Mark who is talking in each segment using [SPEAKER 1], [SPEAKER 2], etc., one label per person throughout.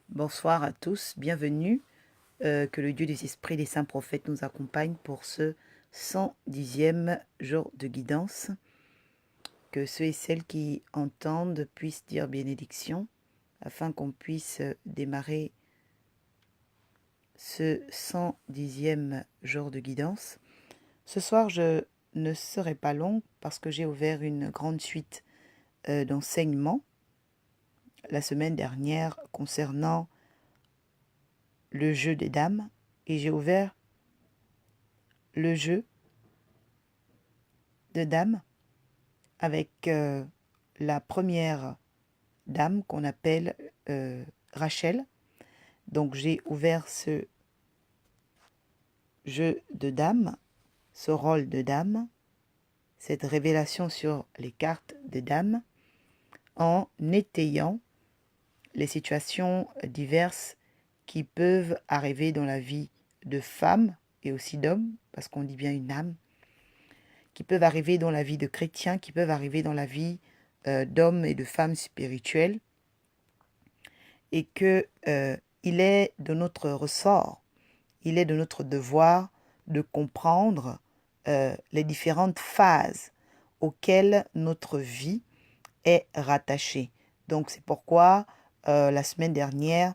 [SPEAKER 1] Bonsoir à tous, bienvenue. Que le Dieu des esprits des saints prophètes nous accompagne pour ce 110e jour de guidance. Que ceux et celles qui entendent puissent dire bénédiction afin qu'on puisse démarrer ce 110e jour de guidance. Ce soir, je ne serai pas long parce que j'ai ouvert une grande suite d'enseignements la semaine dernière concernant le jeu des dames et j'ai ouvert le jeu de dames avec la première dame qu'on appelle Rachel. Donc j'ai ouvert ce jeu de dames, ce rôle de dame, cette révélation sur les cartes de dames, en étayant les situations diverses qui peuvent arriver dans la vie de femmes et aussi d'hommes, parce qu'on dit bien une âme, qui peuvent arriver dans la vie de chrétiens, qui peuvent arriver dans la vie d'hommes et de femmes spirituels, et que il est de notre ressort, il est de notre devoir de comprendre les différentes phases auxquelles notre vie est rattachée. Donc c'est pourquoi la semaine dernière,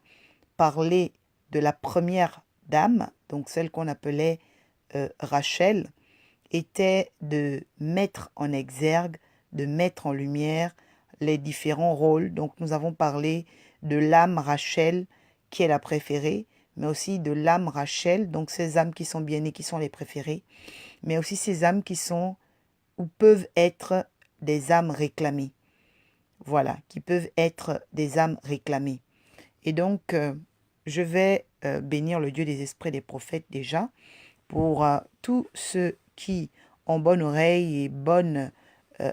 [SPEAKER 1] parler de la première dame, donc celle qu'on appelait Rachel, était de mettre en exergue, de mettre en lumière les différents rôles. Donc nous avons parlé de l'âme Rachel, qui est la préférée, mais aussi de l'âme Rachel, donc ces âmes qui sont bien-nées, qui sont les préférées, mais aussi ces âmes qui sont ou peuvent être des âmes réclamées. Voilà, qui peuvent être des âmes réclamées. Et donc, je vais bénir le Dieu des esprits des prophètes déjà, pour tous ceux qui ont bonne oreille et bonne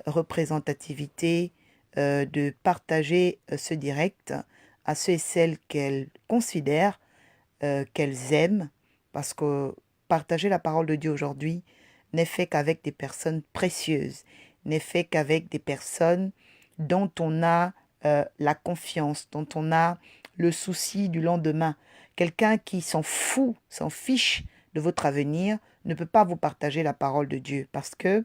[SPEAKER 1] représentativité de partager ce direct à ceux et celles qu'elles considèrent, qu'elles aiment, parce que partager la parole de Dieu aujourd'hui n'est fait qu'avec des personnes précieuses, n'est fait qu'avec des personnes dont on a la confiance, dont on a le souci du lendemain. Quelqu'un qui s'en fout, s'en fiche de votre avenir, ne peut pas vous partager la parole de Dieu, parce que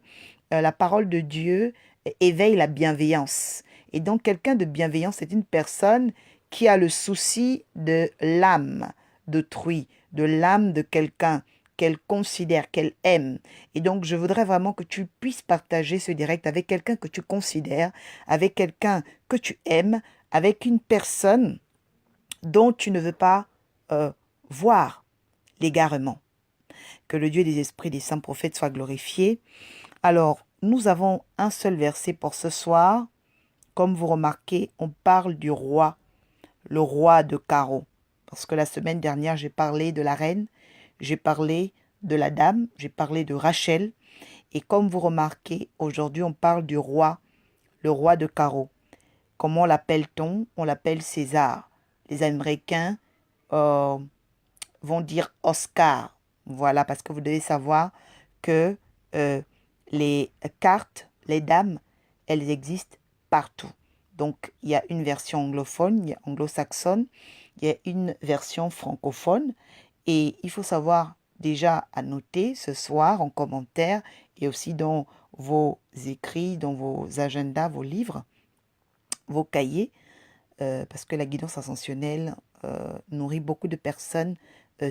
[SPEAKER 1] la parole de Dieu éveille la bienveillance. Et donc quelqu'un de bienveillant, c'est une personne qui a le souci de l'âme d'autrui, de l'âme de quelqu'un qu'elle considère, qu'elle aime. Et donc je voudrais vraiment que tu puisses partager ce direct avec quelqu'un que tu considères, avec quelqu'un que tu aimes, avec une personne dont tu ne veux pas voir l'égarement. Que le Dieu des esprits des saints prophètes soit glorifié. Alors, nous avons un seul verset pour ce soir. Comme vous remarquez, on parle du roi, le roi de carreau. Parce que la semaine dernière, j'ai parlé de la reine, j'ai parlé de la dame, j'ai parlé de Rachel. Et comme vous remarquez, aujourd'hui, on parle du roi, le roi de carreau. Comment l'appelle-t-on? On l'appelle César. Les Américains vont dire Oscar. Voilà, parce que vous devez savoir que les cartes, les dames, elles existent partout. Donc, il y a une version anglophone, il y a anglo-saxonne, il y a une version francophone. Et il faut savoir déjà à noter ce soir en commentaire et aussi dans vos écrits, dans vos agendas, vos livres, vos cahiers, parce que la guidance ascensionnelle nourrit beaucoup de personnes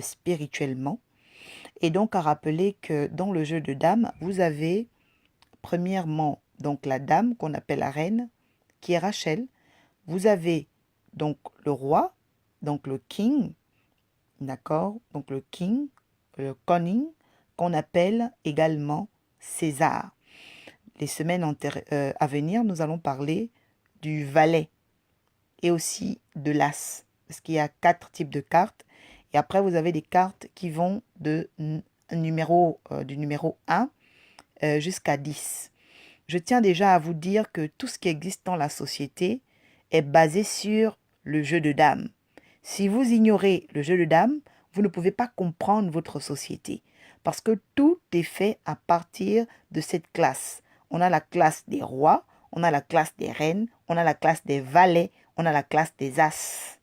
[SPEAKER 1] spirituellement. Et donc à rappeler que dans le jeu de dames, vous avez premièrement donc la dame qu'on appelle la reine, qui est Rachel. Vous avez donc le roi, donc le king, d'accord? Donc le king, le conning, qu'on appelle également César. Les semaines à venir, nous allons parler du valet et aussi de l'as, parce qu'il y a 4 types de cartes. Et après, vous avez des cartes qui vont du numéro 1 jusqu'à 10. Je tiens déjà à vous dire que tout ce qui existe dans la société est basé sur le jeu de dames. Si vous ignorez le jeu de dames, vous ne pouvez pas comprendre votre société. Parce que tout est fait à partir de cette classe. On a la classe des rois, on a la classe des reines, on a la classe des valets, on a la classe des as.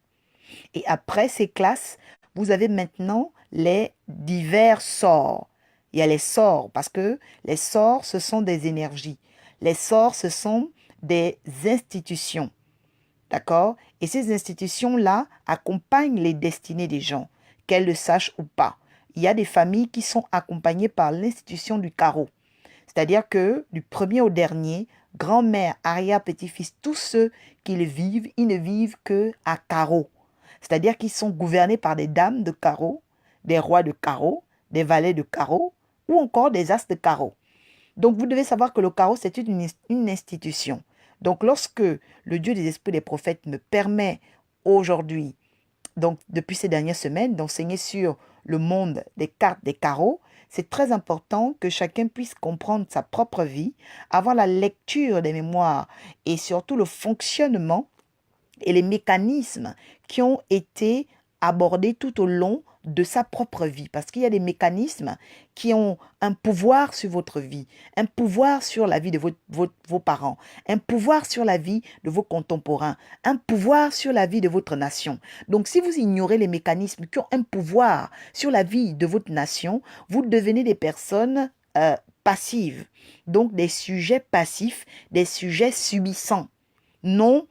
[SPEAKER 1] Et après ces classes, vous avez maintenant les divers sorts. Il y a les sorts, parce que les sorts, ce sont des énergies. Les sorts, ce sont des institutions. D'accord? Et ces institutions-là accompagnent les destinées des gens, qu'elles le sachent ou pas. Il y a des familles qui sont accompagnées par l'institution du carreau. C'est-à-dire que du premier au dernier, grand-mère, arrière, petit-fils, tous ceux qui le vivent, ils ne vivent que à carreau. C'est-à-dire qu'ils sont gouvernés par des dames de carreau, des rois de carreau, des valets de carreau ou encore des as de carreau. Donc vous devez savoir que le carreau, c'est une institution. Donc lorsque le Dieu des esprits des prophètes me permet aujourd'hui, donc depuis ces dernières semaines, d'enseigner sur le monde des cartes des carreaux, c'est très important que chacun puisse comprendre sa propre vie, avoir la lecture des mémoires et surtout le fonctionnement et les mécanismes qui ont été abordés tout au long de sa propre vie. Parce qu'il y a des mécanismes qui ont un pouvoir sur votre vie, un pouvoir sur la vie de vos parents, un pouvoir sur la vie de vos contemporains, un pouvoir sur la vie de votre nation. Donc si vous ignorez les mécanismes qui ont un pouvoir sur la vie de votre nation, vous devenez des personnes passives. Donc des sujets passifs, des sujets subissants, non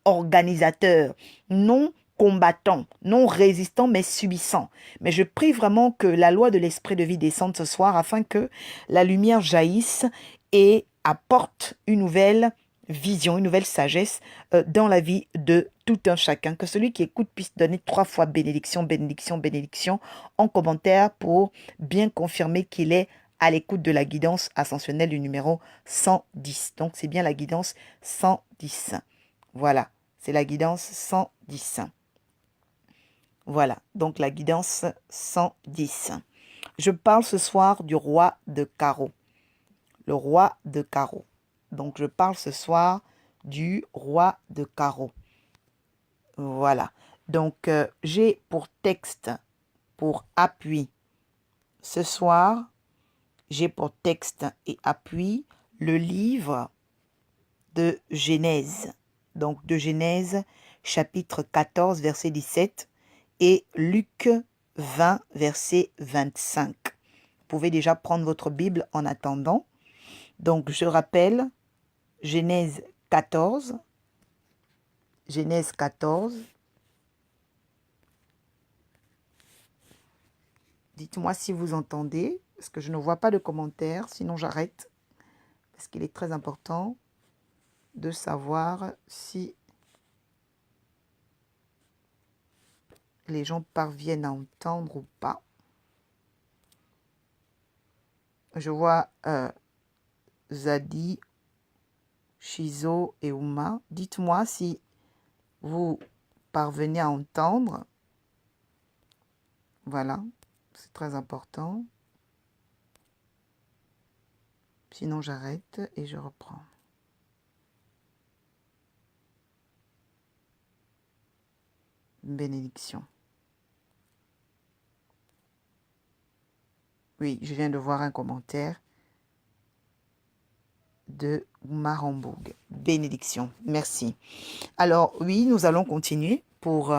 [SPEAKER 1] organisateurs, non combattants, non résistants, mais subissants. Mais je prie vraiment que la loi de l'esprit de vie descende ce soir afin que la lumière jaillisse et apporte une nouvelle vision, une nouvelle sagesse dans la vie de tout un chacun. Que celui qui écoute puisse donner 3 fois bénédiction, bénédiction, bénédiction en commentaire pour bien confirmer qu'il est à l'écoute de la guidance ascensionnelle du numéro 110. Donc c'est bien la guidance 110. Voilà, c'est la guidance 110. Voilà, donc la guidance 110. Je parle ce soir du roi de carreau. Le roi de carreau. Donc je parle ce soir du roi de carreau. Voilà. Donc j'ai pour texte, pour appui, ce soir, j'ai pour texte et appui le livre de Genèse. Donc de Genèse, chapitre 14, verset 17 et Luc 20, verset 25. Vous pouvez déjà prendre votre Bible en attendant. Donc je rappelle, Genèse 14, Genèse 14. Dites-moi si vous entendez, parce que je ne vois pas de commentaires, sinon j'arrête, parce qu'il est très important de savoir si les gens parviennent à entendre ou pas. Je vois Zadi, Shizo et Uma. Dites-moi si vous parvenez à entendre. Voilà, c'est très important. Sinon, j'arrête et je reprends. Bénédiction. Oui, je viens de voir un commentaire de Marembourg. Bénédiction, merci. Alors, oui, nous allons continuer pour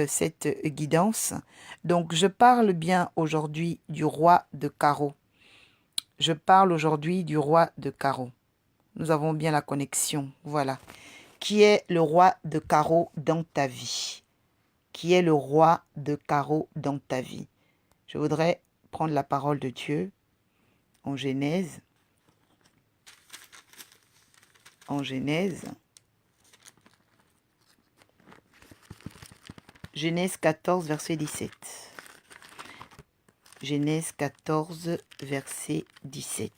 [SPEAKER 1] cette guidance. Donc, je parle bien aujourd'hui du roi de carreau. Je parle aujourd'hui du roi de carreau. Nous avons bien la connexion, voilà. Qui est le roi de carreau dans ta vie? Qui est le roi de carreau dans ta vie? Je voudrais prendre la parole de Dieu en Genèse. En Genèse. Genèse 14, verset 17. Genèse 14, verset 17.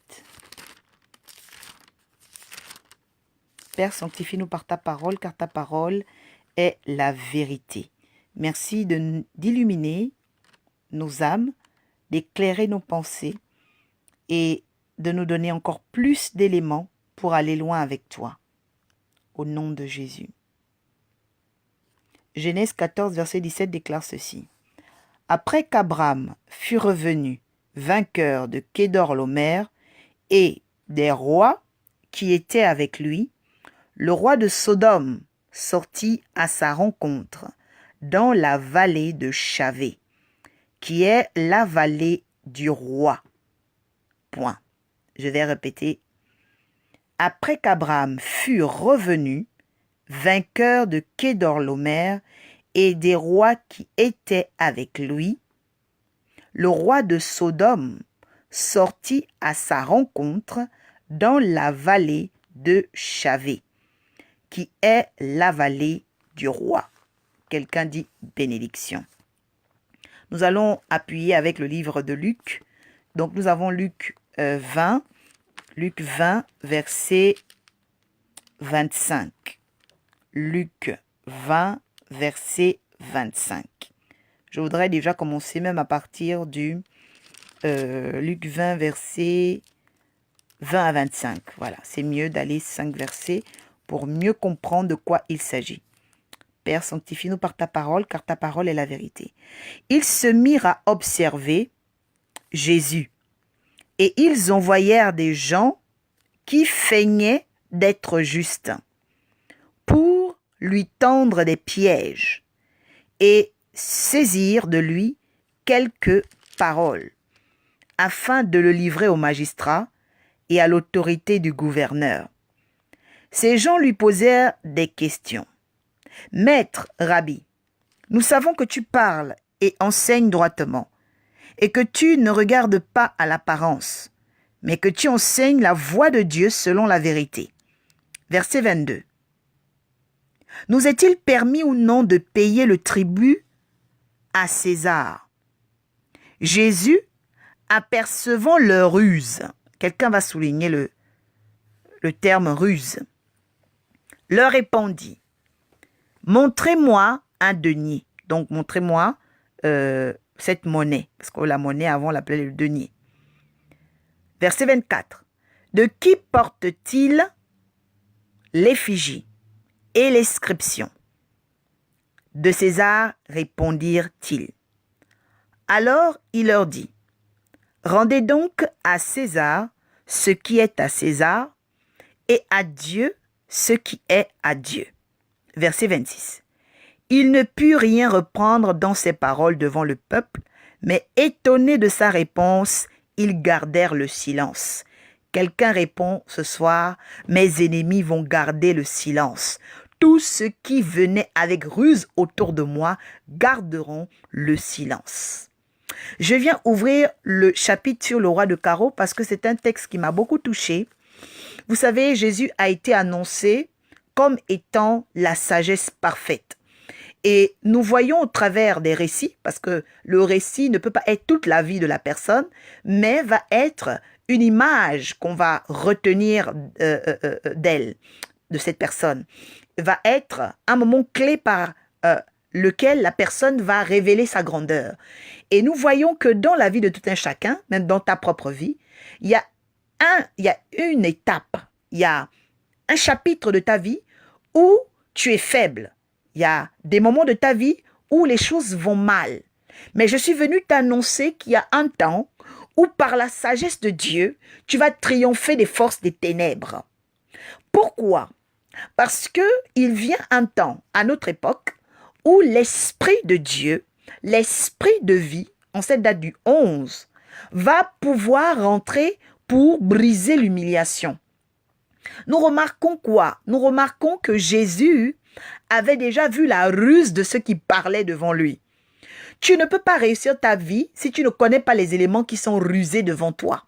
[SPEAKER 1] Père, sanctifie-nous par ta parole, car ta parole est la vérité. Merci d'illuminer nos âmes, d'éclairer nos pensées et de nous donner encore plus d'éléments pour aller loin avec toi. Au nom de Jésus. Genèse 14, verset 17 déclare ceci. Après qu'Abraham fut revenu, vainqueur de Kédorlaomer et des rois qui étaient avec lui, le roi de Sodome sortit à sa rencontre dans la vallée de Chavé, qui est la vallée du roi. Point. Je vais répéter. Après qu'Abraham fut revenu, vainqueur de Kédorlaomer et des rois qui étaient avec lui, le roi de Sodome sortit à sa rencontre dans la vallée de Chavé, qui est la vallée du roi. Quelqu'un dit bénédiction. Nous allons appuyer avec le livre de Luc. Donc nous avons Luc 20, verset 25. Luc 20, verset 25. Je voudrais déjà commencer même à partir du Luc 20, verset 20 à 25. Voilà, c'est mieux d'aller 5 versets pour mieux comprendre de quoi il s'agit. Père, sanctifie-nous par ta parole, car ta parole est la vérité. Ils se mirent à observer Jésus, et ils envoyèrent des gens qui feignaient d'être justes pour lui tendre des pièges et saisir de lui quelques paroles, afin de le livrer au magistrat et à l'autorité du gouverneur. Ces gens lui posèrent des questions. « Maître, Rabbi, nous savons que tu parles et enseignes droitement, et que tu ne regardes pas à l'apparence, mais que tu enseignes la voie de Dieu selon la vérité. » Verset 22. « Nous est-il permis ou non de payer le tribut à César ?» Jésus, apercevant leur ruse, quelqu'un va souligner le terme ruse, leur répondit, « Montrez-moi un denier. » Donc, montrez-moi cette monnaie, parce que la monnaie, avant, on l'appelait le denier. Verset 24. « De qui porte-t-il l'effigie et l'inscription ?» De César, répondirent-ils. Alors il leur dit, « Rendez donc à César ce qui est à César, et à Dieu ce qui est à Dieu. » Verset 26. Il ne put rien reprendre dans ses paroles devant le peuple, mais étonné de sa réponse, ils gardèrent le silence. Quelqu'un répond ce soir, « Mes ennemis vont garder le silence. Tous ceux qui venaient avec ruse autour de moi garderont le silence. » Je viens ouvrir le chapitre sur le roi de carreau parce que c'est un texte qui m'a beaucoup touché. Vous savez, Jésus a été annoncé comme étant la sagesse parfaite. Et nous voyons au travers des récits, parce que le récit ne peut pas être toute la vie de la personne, mais va être une image qu'on va retenir d'elle, de cette personne. Va être un moment clé par lequel la personne va révéler sa grandeur. Et nous voyons que dans la vie de tout un chacun, même dans ta propre vie, il y a une étape, il y a un chapitre de ta vie où tu es faible. Il y a des moments de ta vie où les choses vont mal. Mais je suis venu t'annoncer qu'il y a un temps où par la sagesse de Dieu, tu vas triompher des forces des ténèbres. Pourquoi? Parce qu'il vient un temps, à notre époque, où l'Esprit de Dieu, l'Esprit de vie, en cette date du 11, va pouvoir rentrer pour briser l'humiliation. Nous remarquons quoi? Nous remarquons que Jésus avait déjà vu la ruse de ceux qui parlaient devant lui. Tu ne peux pas réussir ta vie si tu ne connais pas les éléments qui sont rusés devant toi.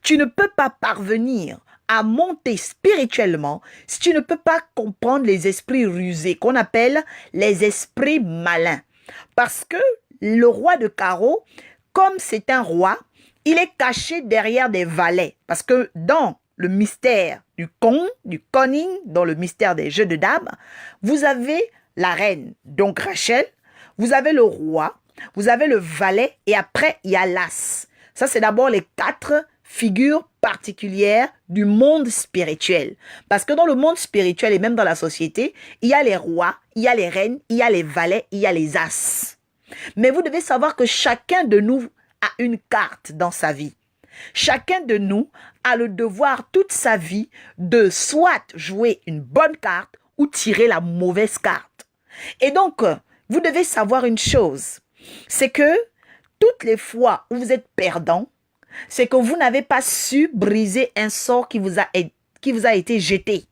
[SPEAKER 1] Tu ne peux pas parvenir à monter spirituellement si tu ne peux pas comprendre les esprits rusés qu'on appelle les esprits malins. Parce que le roi de carreau, comme c'est un roi, il est caché derrière des valets. Parce que dans le mystère du conning, dans le mystère des jeux de dames, vous avez la reine, donc Rachel, vous avez le roi, vous avez le valet et après il y a l'as. Ça c'est d'abord les 4 figures particulières du monde spirituel. Parce que dans le monde spirituel et même dans la société, il y a les rois, il y a les reines, il y a les valets, il y a les as. Mais vous devez savoir que chacun de nous a une carte dans sa vie. Chacun de nous a le devoir toute sa vie de soit jouer une bonne carte ou tirer la mauvaise carte. Et donc, vous devez savoir une chose, c'est que toutes les fois où vous êtes perdant, c'est que vous n'avez pas su briser un sort qui vous a été jeté.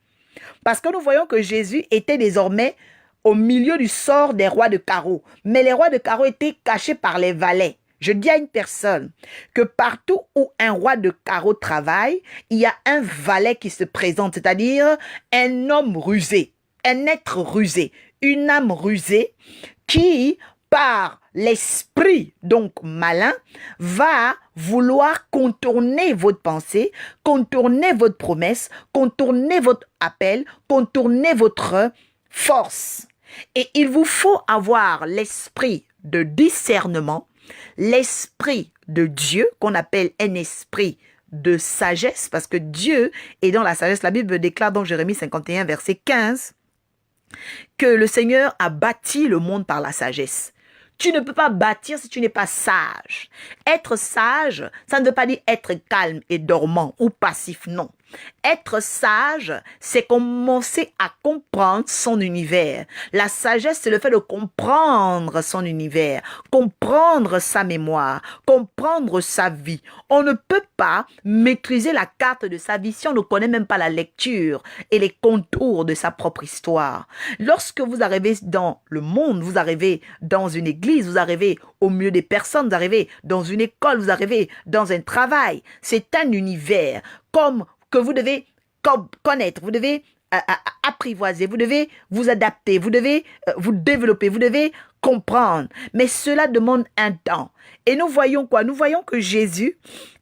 [SPEAKER 1] Parce que nous voyons que Jésus était désormais au milieu du sort des rois de carreau. Mais les rois de carreau étaient cachés par les valets. Je dis à une personne que partout où un roi de carreau travaille, il y a un valet qui se présente, c'est-à-dire un homme rusé, un être rusé, une âme rusée qui, par l'esprit donc malin, va vouloir contourner votre pensée, contourner votre promesse, contourner votre appel, contourner votre force. Et il vous faut avoir l'esprit de discernement, l'esprit de Dieu, qu'on appelle un esprit de sagesse, parce que Dieu est dans la sagesse. La Bible déclare dans Jérémie 51, verset 15, que le Seigneur a bâti le monde par la sagesse. Tu ne peux pas bâtir si tu n'es pas sage. Être sage, ça ne veut pas dire être calme et dormant ou passif, non. Être sage, c'est commencer à comprendre son univers. La sagesse, c'est le fait de comprendre son univers, comprendre sa mémoire, comprendre sa vie. On ne peut pas maîtriser la carte de sa vie si on ne connaît même pas la lecture et les contours de sa propre histoire. Lorsque vous arrivez dans le monde, vous arrivez dans une église, vous arrivez au milieu des personnes, vous arrivez dans une école, vous arrivez dans un travail, c'est un univers comme que vous devez connaître, vous devez apprivoiser, vous devez vous adapter, vous devez vous développer, vous devez comprendre. Mais cela demande un temps. Et nous voyons quoi? Nous voyons que Jésus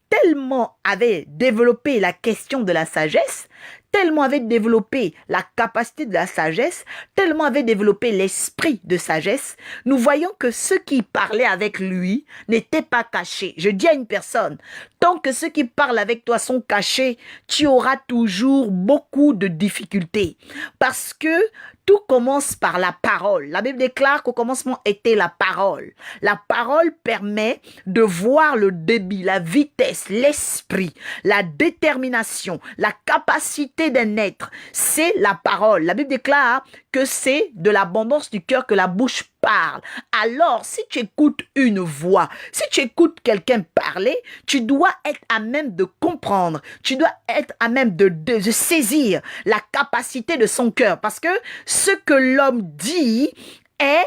[SPEAKER 1] tellement avait développé la question de la sagesse, tellement avait développé la capacité de la sagesse, tellement avait développé l'esprit de sagesse, nous voyons que ceux qui parlaient avec lui n'étaient pas cachés. Je dis à une personne, tant que ceux qui parlent avec toi sont cachés, tu auras toujours beaucoup de difficultés. Parce que tout commence par la parole. La Bible déclare qu'au commencement était la parole. La parole permet de voir le débit, la vitesse, l'esprit, la détermination, la capacité d'un être. C'est la parole. La Bible déclare que c'est de l'abondance du cœur que la bouche parle. Alors, si tu écoutes une voix, si tu écoutes quelqu'un parler, tu dois être à même de comprendre, tu dois être à même de saisir la capacité de son cœur. Parce que ce que l'homme dit est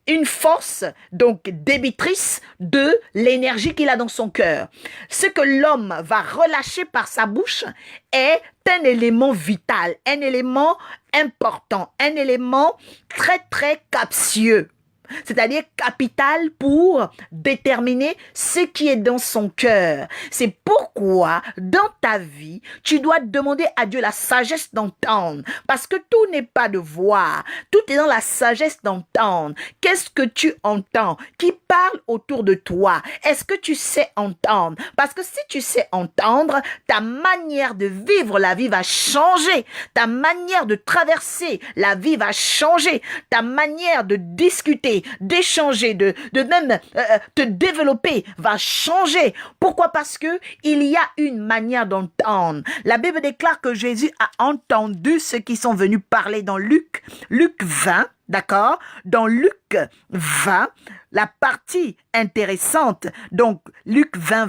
[SPEAKER 1] une force donc débitrice de l'énergie qu'il a dans son cœur. Ce que l'homme va relâcher par sa bouche est un élément vital, un élément important, un élément très très captieux. C'est-à-dire capital pour déterminer ce qui est dans son cœur. C'est pourquoi dans ta vie, tu dois demander à Dieu la sagesse d'entendre. Parce que tout n'est pas de voir, tout est dans la sagesse d'entendre. Qu'est-ce que tu entends? Qui parle autour de toi? Est-ce que tu sais entendre? Parce que si tu sais entendre, ta manière de vivre la vie va changer. Ta manière de traverser la vie va changer. Ta manière de discuter, d'échanger, de même te développer va changer. Pourquoi? Parce que il y a une manière d'entendre. La Bible déclare que Jésus a entendu ceux qui sont venus parler dans Luc 20, d'accord? Dans Luc 20, la partie intéressante, donc Luc 20,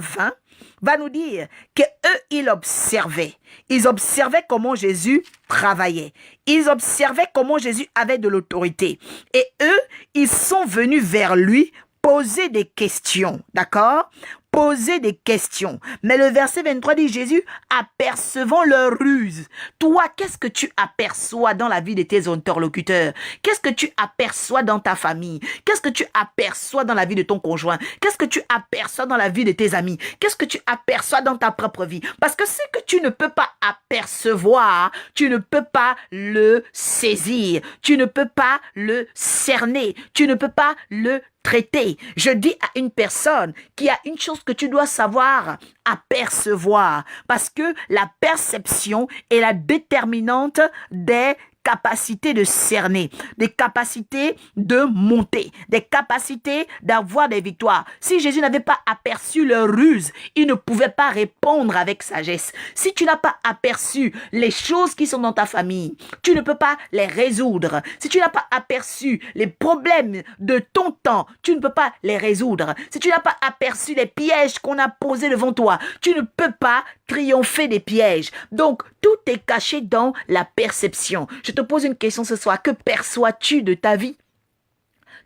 [SPEAKER 1] va nous dire que eux ils observaient. Ils observaient comment Jésus travaillait. Ils observaient comment Jésus avait de l'autorité. Et eux, ils sont venus vers lui poser des questions, d'accord? Poser des questions. Mais le verset 23 dit, Jésus, apercevant leur ruse. Toi, qu'est-ce que tu aperçois dans la vie de tes interlocuteurs? Qu'est-ce que tu aperçois dans ta famille? Qu'est-ce que tu aperçois dans la vie de ton conjoint? Qu'est-ce que tu aperçois dans la vie de tes amis? Qu'est-ce que tu aperçois dans ta propre vie? Parce que ce que tu ne peux pas apercevoir, tu ne peux pas le saisir. Tu ne peux pas le cerner. Tu ne peux pas le traiter. Je dis à une personne qu'il y a une chose que tu dois savoir apercevoir, parce que la perception est la déterminante des capacités de cerner, des capacités de monter, des capacités d'avoir des victoires. Si Jésus n'avait pas aperçu leur ruse, il ne pouvait pas répondre avec sagesse. Si tu n'as pas aperçu les choses qui sont dans ta famille, tu ne peux pas les résoudre. Si tu n'as pas aperçu les problèmes de ton temps, tu ne peux pas les résoudre. Si tu n'as pas aperçu les pièges qu'on a posés devant toi, tu ne peux pas triompher des pièges. Donc, tout est caché dans la perception. Je te pose une question ce soir. Que perçois-tu de ta vie?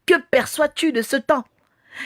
[SPEAKER 1] Que perçois-tu de ce temps?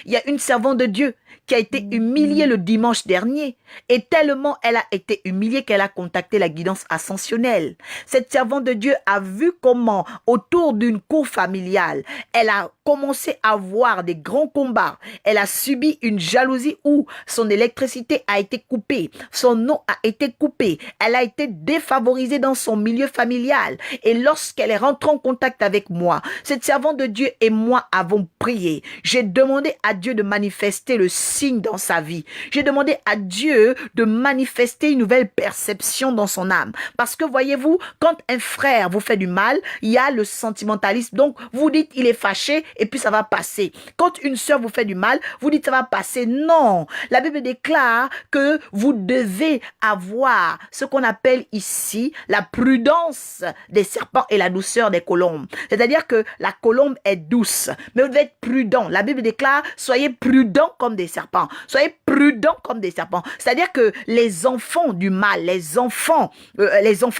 [SPEAKER 1] Il y a une servante de Dieu qui a été humiliée le dimanche dernier. Et tellement elle a été humiliée qu'elle a contacté la guidance ascensionnelle. Cette servante de Dieu a vu comment, autour d'une cour familiale, elle a commencé à voir des grands combats. Elle a subi une jalousie où son électricité a été coupée, son eau a été coupée. Elle a été défavorisée dans son milieu familial. Et lorsqu'elle est rentrée en contact avec moi, cette servante de Dieu et moi avons prié. J'ai demandé à Dieu de manifester le signe dans sa vie. J'ai demandé à Dieu de manifester une nouvelle perception dans son âme. Parce que voyez-vous, quand un frère vous fait du mal, il y a le sentimentalisme. Donc, vous dites, il est fâché et puis ça va passer. Quand une sœur vous fait du mal, vous dites, ça va passer. Non. La Bible déclare que vous devez avoir ce qu'on appelle ici la prudence des serpents et la douceur des colombes. C'est-à-dire que la colombe est douce, mais vous devez être prudent. La Bible déclare, soyez prudents comme des serpents. Soyez prudents comme des serpents. C'est-à-dire que les enfants du mal, les enfants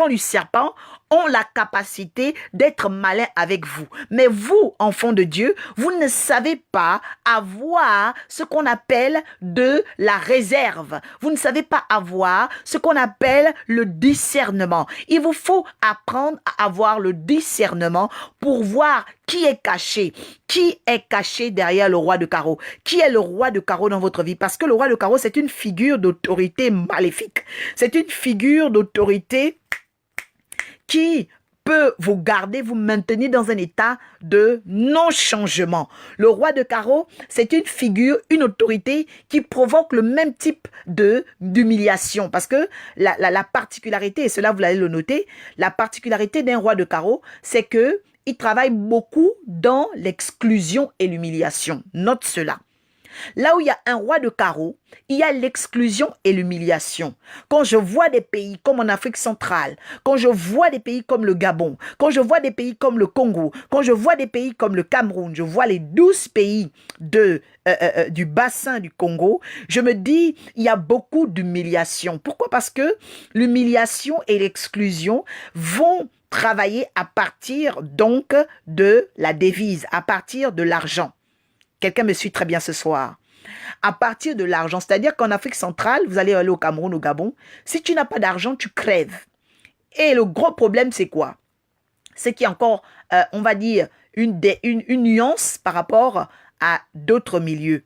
[SPEAKER 1] du serpent ont la capacité d'être malins avec vous. Mais vous, enfants de Dieu, vous ne savez pas avoir ce qu'on appelle de la réserve. Vous ne savez pas avoir ce qu'on appelle le discernement. Il vous faut apprendre à avoir le discernement pour voir qui est caché. Qui est caché derrière le roi de carreau? Qui est le roi de carreau dans votre vie? Parce que le roi de carreau, c'est une figure d'autorité maléfique. C'est une figure d'autorité qui peut vous garder, vous maintenir dans un état de non-changement. Le roi de carreau, c'est une figure, une autorité qui provoque le même type d'humiliation. Parce que la particularité, et cela vous allez le noter, la particularité d'un roi de carreau, c'est que il travaille beaucoup dans l'exclusion et l'humiliation. Note cela. Là où il y a un roi de carreau, il y a l'exclusion et l'humiliation. Quand je vois des pays comme en Afrique centrale, quand je vois des pays comme le Gabon, quand je vois des pays comme le Congo, quand je vois des pays comme le Cameroun, je vois les 12 pays du bassin du Congo, je me dis, il y a beaucoup d'humiliation. Pourquoi? Parce que l'humiliation et l'exclusion vont travailler à partir donc de la devise, à partir de l'argent. Quelqu'un me suit très bien ce soir. À partir de l'argent, c'est-à-dire qu'en Afrique centrale, vous allez aller au Cameroun, au Gabon, si tu n'as pas d'argent, tu crèves. Et le gros problème, c'est quoi? C'est qu'il y a encore, on va dire, une nuance par rapport à d'autres milieux.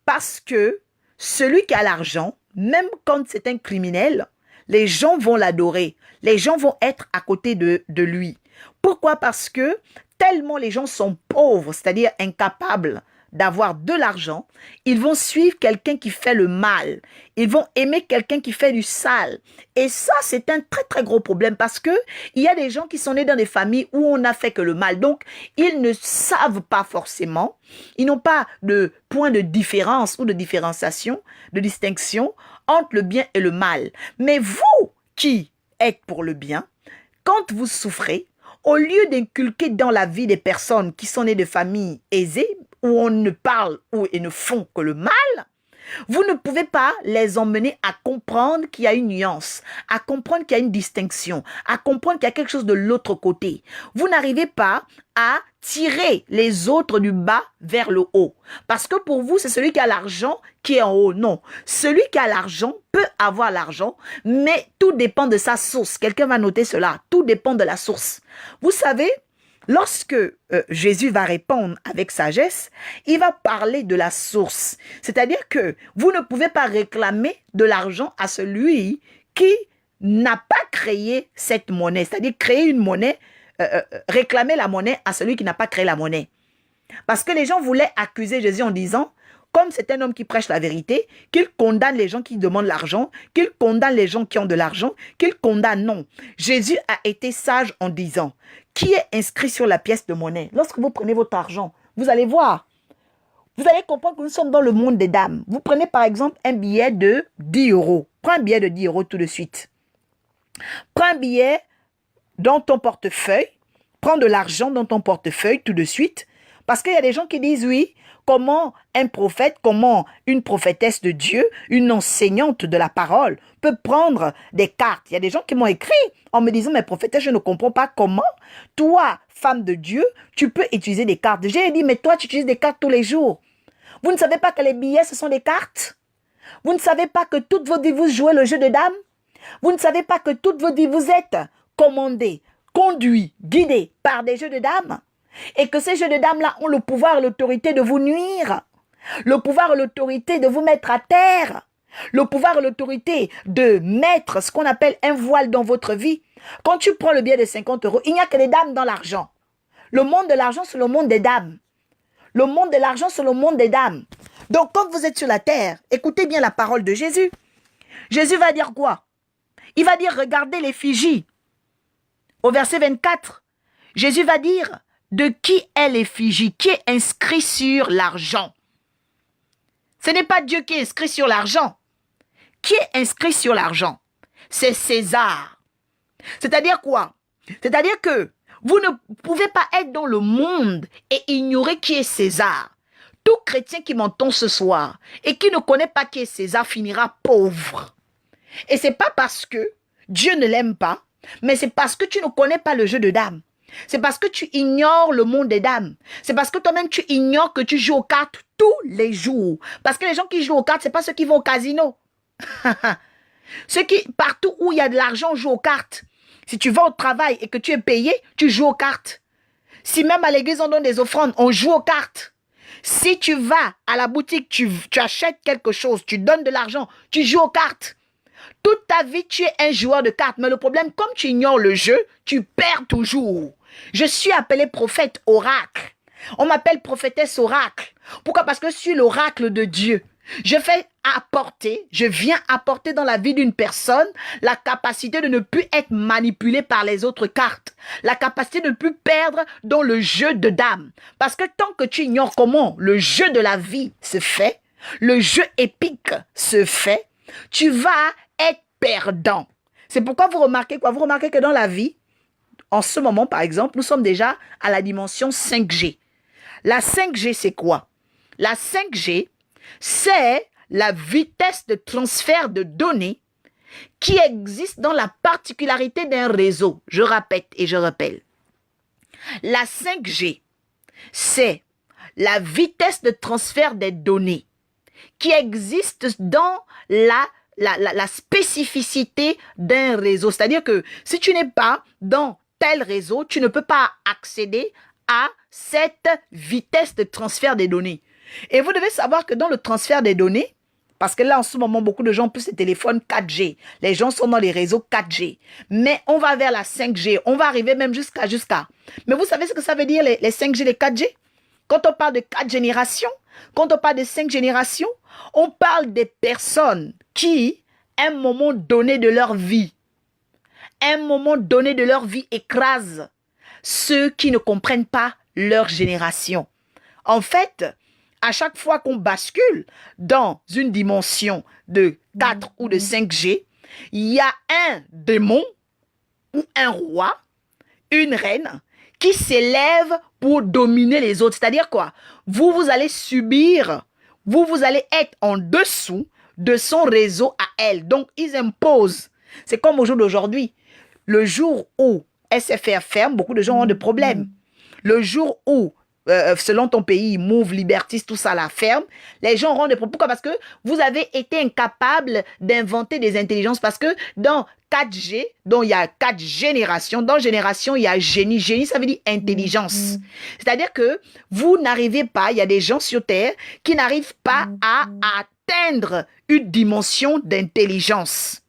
[SPEAKER 1] Parce que celui qui a l'argent, même quand c'est un criminel, les gens vont l'adorer. Les gens vont être à côté de lui. Pourquoi? Parce que tellement les gens sont pauvres, c'est-à-dire incapables d'avoir de l'argent, ils vont suivre quelqu'un qui fait le mal. Ils vont aimer quelqu'un qui fait du sale. Et ça, c'est un très, très gros problème parce que il y a des gens qui sont nés dans des familles où on n'a fait que le mal. Donc, ils ne savent pas forcément, ils n'ont pas de point de différence ou de différenciation, de distinction entre le bien et le mal. Mais vous qui êtes pour le bien, quand vous souffrez, au lieu d'inculquer dans la vie des personnes qui sont nées de familles aisées, où on ne parle et ne font que le mal, vous ne pouvez pas les emmener à comprendre qu'il y a une nuance, à comprendre qu'il y a une distinction, à comprendre qu'il y a quelque chose de l'autre côté. Vous n'arrivez pas à tirer les autres du bas vers le haut. Parce que pour vous, c'est celui qui a l'argent qui est en haut. Non. Celui qui a l'argent peut avoir l'argent, mais tout dépend de sa source. Quelqu'un va noter cela. Tout dépend de la source. Vous savez, lorsque Jésus va répondre avec sagesse, il va parler de la source. C'est-à-dire que vous ne pouvez pas réclamer de l'argent à celui qui n'a pas créé cette monnaie. C'est-à-dire créer une monnaie, réclamer la monnaie à celui qui n'a pas créé la monnaie. Parce que les gens voulaient accuser Jésus en disant, comme c'est un homme qui prêche la vérité, qu'il condamne les gens qui demandent l'argent, qu'il condamne les gens qui ont de l'argent, qu'il condamne, non. Jésus a été sage en disant, qui est inscrit sur la pièce de monnaie? Lorsque vous prenez votre argent, vous allez voir, vous allez comprendre que nous sommes dans le monde des dames. Vous prenez par exemple un billet de 10 euros. Prends un billet de 10 euros tout de suite. Prends un billet dans ton portefeuille. Prends de l'argent dans ton portefeuille tout de suite. Parce qu'il y a des gens qui disent oui, comment un prophète, comment une prophétesse de Dieu, une enseignante de la parole peut prendre des cartes. Il y a des gens qui m'ont écrit en me disant, mais prophétesse, je ne comprends pas comment toi, femme de Dieu, tu peux utiliser des cartes. J'ai dit, mais toi, tu utilises des cartes tous les jours. Vous ne savez pas que les billets, ce sont des cartes? Vous ne savez pas que toute votre vie, vous jouez le jeu de dames? Vous ne savez pas que toute votre vie, vous êtes commandé, conduit, guidé par des jeux de dames? Et que ces jeux de dames-là ont le pouvoir et l'autorité de vous nuire, le pouvoir et l'autorité de vous mettre à terre, le pouvoir et l'autorité de mettre ce qu'on appelle un voile dans votre vie. Quand tu prends le billet de 50 euros, il n'y a que des dames dans l'argent. Le monde de l'argent, c'est le monde des dames. Le monde de l'argent, c'est le monde des dames. Donc, quand vous êtes sur la terre, écoutez bien la parole de Jésus. Jésus va dire quoi? Il va dire, regardez l'effigie. Au verset 24, Jésus va dire, de qui est l'effigie, qui est inscrit sur l'argent. Ce n'est pas Dieu qui est inscrit sur l'argent. Qui est inscrit sur l'argent? C'est César. C'est-à-dire quoi? C'est-à-dire que vous ne pouvez pas être dans le monde et ignorer qui est César. Tout chrétien qui m'entend ce soir et qui ne connaît pas qui est César finira pauvre. Et c'est pas parce que Dieu ne l'aime pas, mais c'est parce que tu ne connais pas le jeu de dames. C'est parce que tu ignores le monde des dames. C'est parce que toi-même tu ignores que tu joues aux cartes tous les jours. Parce que les gens qui jouent aux cartes, ce n'est pas ceux qui vont au casino. Ceux qui, partout où il y a de l'argent, jouent aux cartes. Si tu vas au travail et que tu es payé, tu joues aux cartes. Si même à l'église on donne des offrandes, on joue aux cartes. Si tu vas à la boutique, tu achètes quelque chose, tu donnes de l'argent, tu joues aux cartes. Toute ta vie, tu es un joueur de cartes. Mais le problème, comme tu ignores le jeu, tu perds toujours. Je suis appelé prophète oracle. On m'appelle prophétesse oracle. Pourquoi? Parce que je suis l'oracle de Dieu. Je viens apporter dans la vie d'une personne la capacité de ne plus être manipulé par les autres cartes. La capacité de ne plus perdre dans le jeu de dames. Parce que tant que tu ignores comment le jeu de la vie se fait, le jeu épique se fait, tu vas être perdant. C'est pourquoi vous remarquez quoi? Vous remarquez que dans la vie, en ce moment par exemple, nous sommes déjà à la dimension 5G. La 5G, c'est quoi? La 5G, c'est la vitesse de transfert de données qui existe dans la particularité d'un réseau. Je répète et je rappelle. La 5G, c'est la vitesse de transfert des données qui existe dans la spécificité d'un réseau. C'est-à-dire que si tu n'es pas dans tel réseau, tu ne peux pas accéder à cette vitesse de transfert des données. Et vous devez savoir que dans le transfert des données, parce que là, en ce moment, beaucoup de gens ont plus des téléphones 4G. Les gens sont dans les réseaux 4G. Mais on va vers la 5G. On va arriver même jusqu'à. Mais vous savez ce que ça veut dire, les 5G, les 4G? Quand on parle de 4 générations, quand on parle de 5 générations, on parle des personnes qui, à un moment donné de leur vie, écrasent ceux qui ne comprennent pas leur génération. En fait, à chaque fois qu'on bascule dans une dimension de 4 ou de 5G, il y a un démon ou un roi, une reine, qui s'élève pour dominer les autres. C'est-à-dire quoi? Vous allez subir, vous allez être en dessous de son réseau à elle. Donc, ils imposent. C'est comme au jour d'aujourd'hui. Le jour où SFR ferme, beaucoup de gens ont des problèmes. Le jour où, selon ton pays, Move, Libertis, tout ça la ferme, les gens auront des problèmes. Pourquoi? Parce que vous avez été incapable d'inventer des intelligences. Parce que dans 4G, donc il y a 4 générations. Dans génération, il y a génie. Génie, ça veut dire intelligence. C'est-à-dire que vous n'arrivez pas, il y a des gens sur Terre qui n'arrivent pas à atteindre une dimension d'intelligence.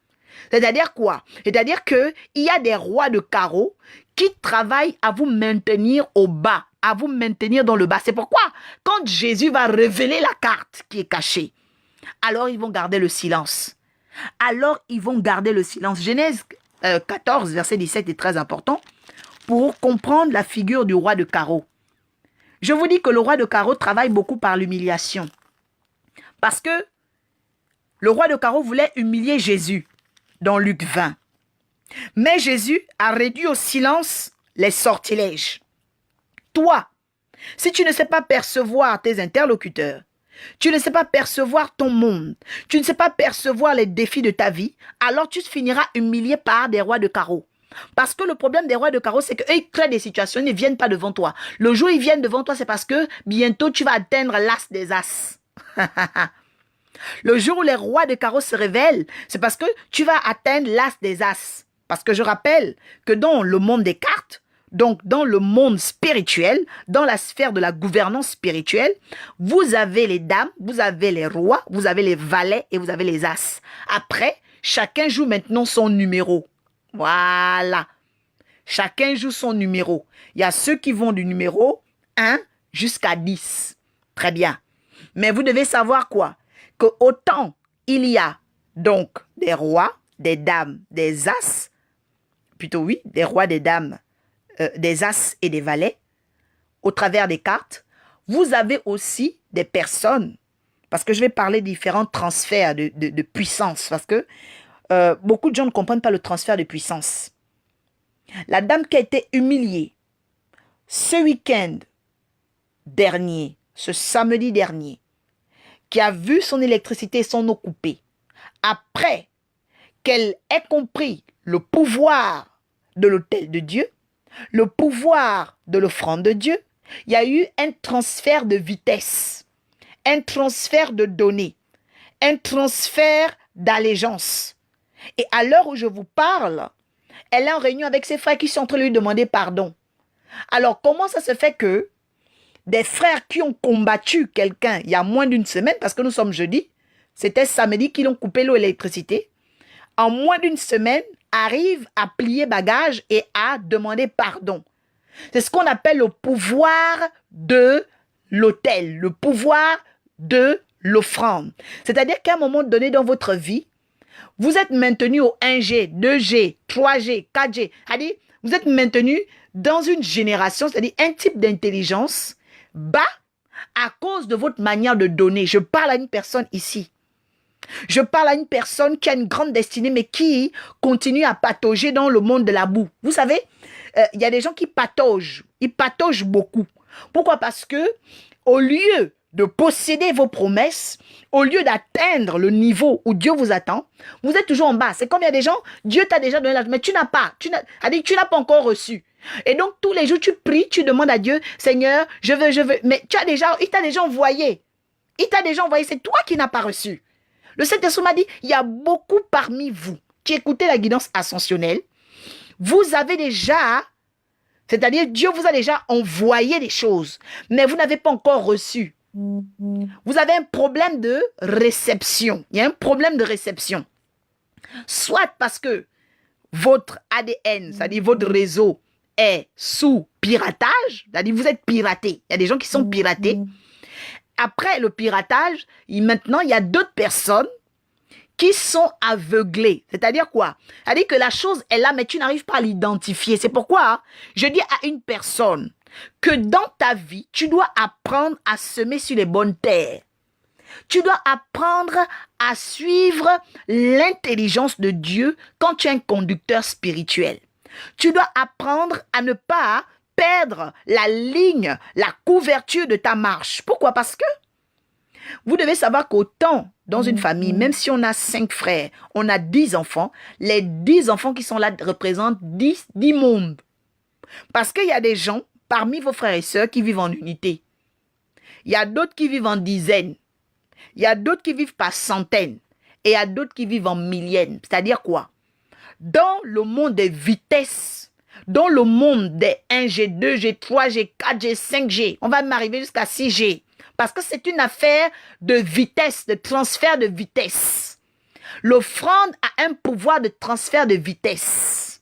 [SPEAKER 1] C'est-à-dire quoi? C'est-à-dire qu'il y a des rois de carreau qui travaillent à vous maintenir au bas, à vous maintenir dans le bas. C'est pourquoi, quand Jésus va révéler la carte qui est cachée, alors ils vont garder le silence. Alors ils vont garder le silence. Genèse 14, verset 17 est très important pour comprendre la figure du roi de carreau. Je vous dis que le roi de carreau travaille beaucoup par l'humiliation. Parce que le roi de carreau voulait humilier Jésus dans Luc 20. Mais Jésus a réduit au silence les sortilèges. Toi, si tu ne sais pas percevoir tes interlocuteurs, tu ne sais pas percevoir ton monde, tu ne sais pas percevoir les défis de ta vie, alors tu finiras humilié par des rois de carreau. Parce que le problème des rois de carreau, c'est qu'eux, ils créent des situations, ils ne viennent pas devant toi. Le jour où ils viennent devant toi, c'est parce que bientôt tu vas atteindre l'as des as. Le jour où les rois de carreau se révèlent, c'est parce que tu vas atteindre l'as des as. Parce que je rappelle que dans le monde des cartes, donc dans le monde spirituel, dans la sphère de la gouvernance spirituelle, vous avez les dames, vous avez les rois, vous avez les valets et vous avez les as. Après, chacun joue maintenant son numéro. Voilà. Chacun joue son numéro. Il y a ceux qui vont du numéro 1 jusqu'à 10. Très bien. Mais vous devez savoir quoi? Que autant il y a donc des rois, des dames, des as, plutôt oui, des rois, des dames, des as et des valets, au travers des cartes, vous avez aussi des personnes, parce que je vais parler de différents transferts de puissance, parce que beaucoup de gens ne comprennent pas le transfert de puissance. La dame qui a été humiliée ce week-end dernier, ce samedi dernier, qui a vu son électricité et son eau coupée, après qu'elle ait compris le pouvoir de l'autel de Dieu, le pouvoir de l'offrande de Dieu, il y a eu un transfert de vitesse, un transfert de données, un transfert d'allégeance. Et à l'heure où je vous parle, elle est en réunion avec ses frères qui sont en train de lui demander pardon. Alors, comment ça se fait que des frères qui ont combattu quelqu'un il y a moins d'une semaine, parce que nous sommes jeudi, c'était samedi qu'ils ont coupé l'eau et l'électricité, en moins d'une semaine, arrivent à plier bagage et à demander pardon. C'est ce qu'on appelle le pouvoir de l'autel, le pouvoir de l'offrande. C'est-à-dire qu'à un moment donné dans votre vie, vous êtes maintenu au 1G, 2G, 3G, 4G. C'est-à-dire, vous êtes maintenu dans une génération, c'est-à-dire un type d'intelligence bas à cause de votre manière de donner. Je parle à une personne ici. Je parle à une personne qui a une grande destinée, mais qui continue à patauger dans le monde de la boue. Vous savez, il y a des gens qui pataugent. Ils pataugent beaucoup. Pourquoi? Parce que au lieu de posséder vos promesses, au lieu d'atteindre le niveau où Dieu vous attend, vous êtes toujours en bas. C'est comme il y a des gens, Dieu t'a déjà donné l'argent, mais tu n'as pas. Tu n'as pas encore reçu. Et donc, tous les jours, tu pries, tu demandes à Dieu, Seigneur, je veux. Mais il t'a déjà envoyé. Il t'a déjà envoyé. C'est toi qui n'as pas reçu. Le Saint-Esprit m'a dit, il y a beaucoup parmi vous qui écoutez la guidance ascensionnelle. Vous avez déjà, c'est-à-dire Dieu vous a déjà envoyé des choses, mais vous n'avez pas encore reçu. Vous avez un problème de réception. Il y a un problème de réception. Soit parce que votre ADN, c'est-à-dire votre réseau, est sous piratage, c'est-à-dire vous êtes piraté. Il y a des gens qui sont piratés. Après le piratage, maintenant, il y a d'autres personnes qui sont aveuglées. C'est-à-dire quoi? C'est-à-dire que la chose est là, mais tu n'arrives pas à l'identifier. C'est pourquoi je dis à une personne que dans ta vie, tu dois apprendre à semer sur les bonnes terres. Tu dois apprendre à suivre l'intelligence de Dieu quand tu es un conducteur spirituel. Tu dois apprendre à ne pas perdre la ligne, la couverture de ta marche. Pourquoi? Parce que vous devez savoir qu'autant dans une famille, même si on a 5 frères, on a 10 enfants, les 10 enfants qui sont là représentent 10 mondes. Parce qu'il y a des gens parmi vos frères et sœurs qui vivent en unité. Il y a d'autres qui vivent en dizaines. Il y a d'autres qui vivent par centaines. Et il y a d'autres qui vivent en milliers. C'est-à-dire quoi? Dans le monde des vitesses, dans le monde des 1G, 2G, 3G, 4G, 5G, on va même arriver jusqu'à 6G. Parce que c'est une affaire de vitesse, de transfert de vitesse. L'offrande a un pouvoir de transfert de vitesse.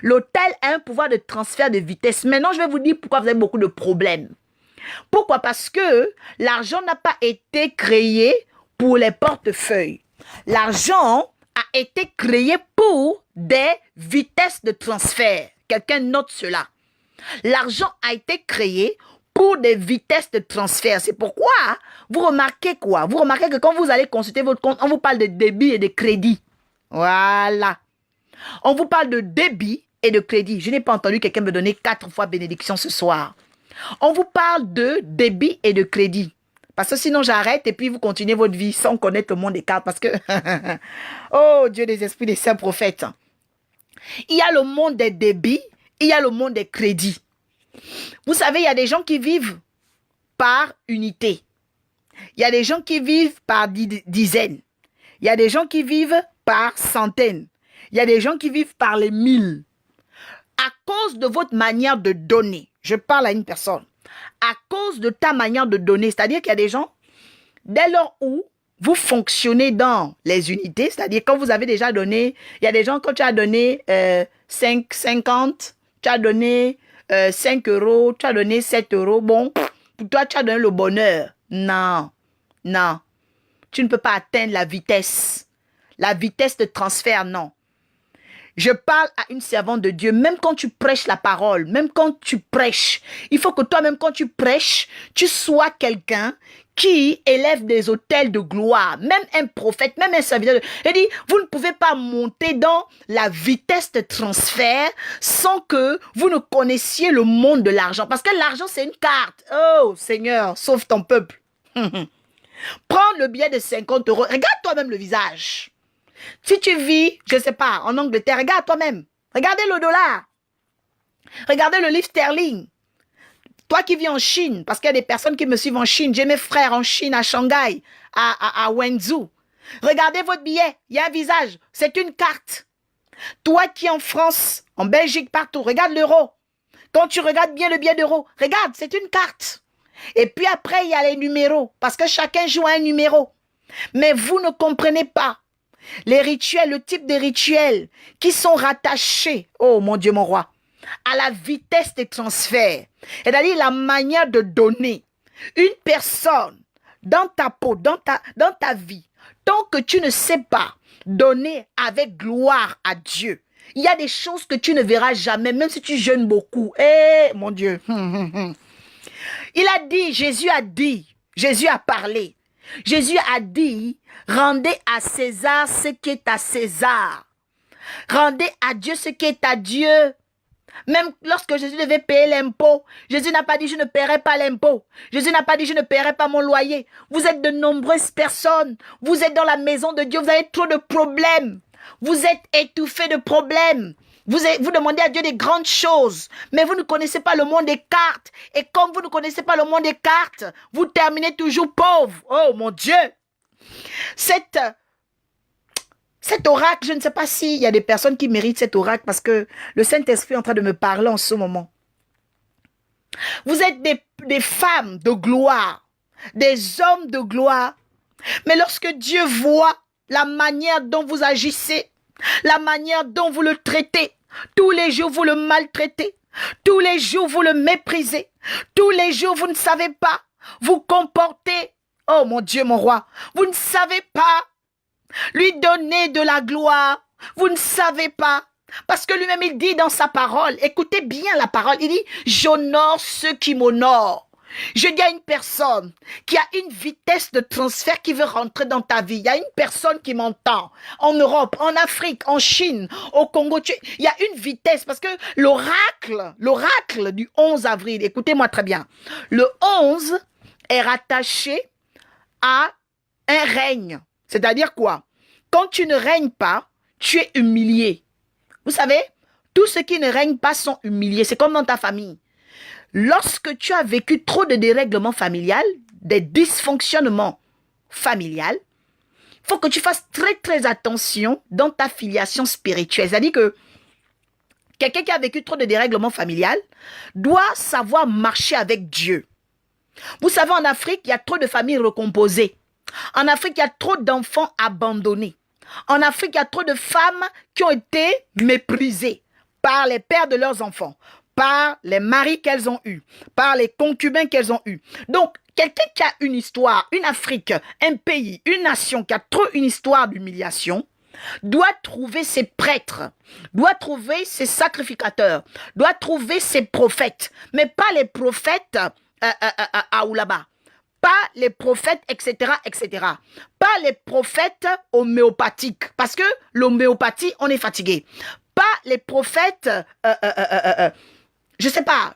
[SPEAKER 2] L'hôtel a un pouvoir de transfert de vitesse. Maintenant, je vais vous dire pourquoi vous avez beaucoup de problèmes. Pourquoi? Parce que l'argent n'a pas été créé pour les portefeuilles. L'argent a été créé pour des vitesses de transfert. Quelqu'un note cela. L'argent a été créé pour des vitesses de transfert. C'est pourquoi vous remarquez quoi? Vous remarquez que quand vous allez consulter votre compte, on vous parle de débit et de crédit. Voilà. On vous parle de débit et de crédit. Je n'ai pas entendu quelqu'un me donner 4 fois bénédiction ce soir. On vous parle de débit et de crédit. Parce que sinon, j'arrête et puis vous continuez votre vie sans connaître le monde des cartes. Parce que, oh Dieu des esprits des saints prophètes. Il y a le monde des débits, il y a le monde des crédits. Vous savez, il y a des gens qui vivent par unité. Il y a des gens qui vivent par dizaines. Il y a des gens qui vivent par centaines. Il y a des gens qui vivent par les 1000. À cause de votre manière de donner, je parle à une personne, à cause de ta manière de donner, c'est-à-dire qu'il y a des gens, dès lors où vous fonctionnez dans les unités, c'est-à-dire quand vous avez déjà donné, il y a des gens, quand tu as donné 50, tu as donné 5 euros, tu as donné 7 euros, bon, pour toi, tu as donné le bonheur. Non, non, tu ne peux pas atteindre la vitesse de transfert, non. Je parle à une servante de Dieu, même quand tu prêches la parole, même quand tu prêches, il faut que toi-même, quand tu prêches, tu sois quelqu'un qui élève des autels de gloire. Même un prophète, même un serviteur. Il dit, vous ne pouvez pas monter dans la vitesse de transfert sans que vous ne connaissiez le monde de l'argent. Parce que l'argent, c'est une carte. Oh, Seigneur, sauve ton peuple. Prends le billet de 50 euros. Regarde toi-même le visage. Si tu vis, je ne sais pas, en Angleterre, regarde toi-même. Regardez le dollar. Regardez le livre sterling. Toi qui vis en Chine, parce qu'il y a des personnes qui me suivent en Chine. J'ai mes frères en Chine, à Shanghai, à Wenzhou. Regardez votre billet. Il y a un visage. C'est une carte. Toi qui es en France, en Belgique, partout, regarde l'euro. Quand tu regardes bien le billet d'euro, regarde, c'est une carte. Et puis après, il y a les numéros, parce que chacun joue à un numéro. Mais vous ne comprenez pas. Les rituels, le type de rituels qui sont rattachés, oh mon Dieu, mon roi, à la vitesse des transferts, c'est-à-dire la manière de donner. Une personne dans ta peau, dans ta vie, tant que tu ne sais pas donner avec gloire à Dieu, il y a des choses que tu ne verras jamais, même si tu jeûnes beaucoup. Eh, mon Dieu. Il a dit, Jésus a parlé. Jésus a dit, rendez à César ce qui est à César. Rendez à Dieu ce qui est à Dieu. Même lorsque Jésus devait payer l'impôt, Jésus n'a pas dit je ne paierai pas l'impôt. Jésus n'a pas dit je ne paierai pas mon loyer. Vous êtes de nombreuses personnes. Vous êtes dans la maison de Dieu. Vous avez trop de problèmes. Vous êtes étouffés de problèmes. Vous demandez à Dieu des grandes choses, mais vous ne connaissez pas le monde des cartes. Et comme vous ne connaissez pas le monde des cartes, vous terminez toujours pauvre. Oh mon Dieu! Cet oracle, je ne sais pas s'il y a des personnes qui méritent cet oracle parce que le Saint-Esprit est en train de me parler en ce moment. Vous êtes des femmes de gloire, des hommes de gloire. Mais lorsque Dieu voit la manière dont vous agissez, la manière dont vous le traitez, tous les jours vous le maltraitez, tous les jours vous le méprisez, tous les jours vous ne savez pas vous comporter. Oh mon Dieu, mon roi, vous ne savez pas lui donner de la gloire. Vous ne savez pas. Parce que lui-même, il dit dans sa parole, écoutez bien la parole, il dit, j'honore ceux qui m'honorent. Je dis à une personne qui a une vitesse de transfert qui veut rentrer dans ta vie. Il y a une personne qui m'entend en Europe, en Afrique, en Chine, au Congo. Il y a une vitesse parce que l'oracle du 11 avril, écoutez-moi très bien, le 11 est rattaché à un règne. C'est-à-dire quoi? Quand tu ne règnes pas, tu es humilié. Vous savez, tous ceux qui ne règnent pas sont humiliés. C'est comme dans ta famille. Lorsque tu as vécu trop de dérèglements familial, des dysfonctionnements familial, il faut que tu fasses très très attention dans ta filiation spirituelle. C'est-à-dire que quelqu'un qui a vécu trop de dérèglements familial doit savoir marcher avec Dieu. Vous savez, en Afrique, il y a trop de familles recomposées. En Afrique, il y a trop d'enfants abandonnés. En Afrique, il y a trop de femmes qui ont été méprisées. par les pères de leurs enfants, par les maris qu'elles ont eus, par les concubins qu'elles ont eus. Donc, quelqu'un qui a une histoire, une Afrique, un pays, une nation qui a trop une histoire d'humiliation, doit trouver ses prêtres, doit trouver ses sacrificateurs, doit trouver ses prophètes, mais pas les prophètes à Oulaba, pas les prophètes, etc., etc. Pas les prophètes homéopathiques, parce que l'homéopathie, on est fatigué. Pas les prophètes, je sais pas.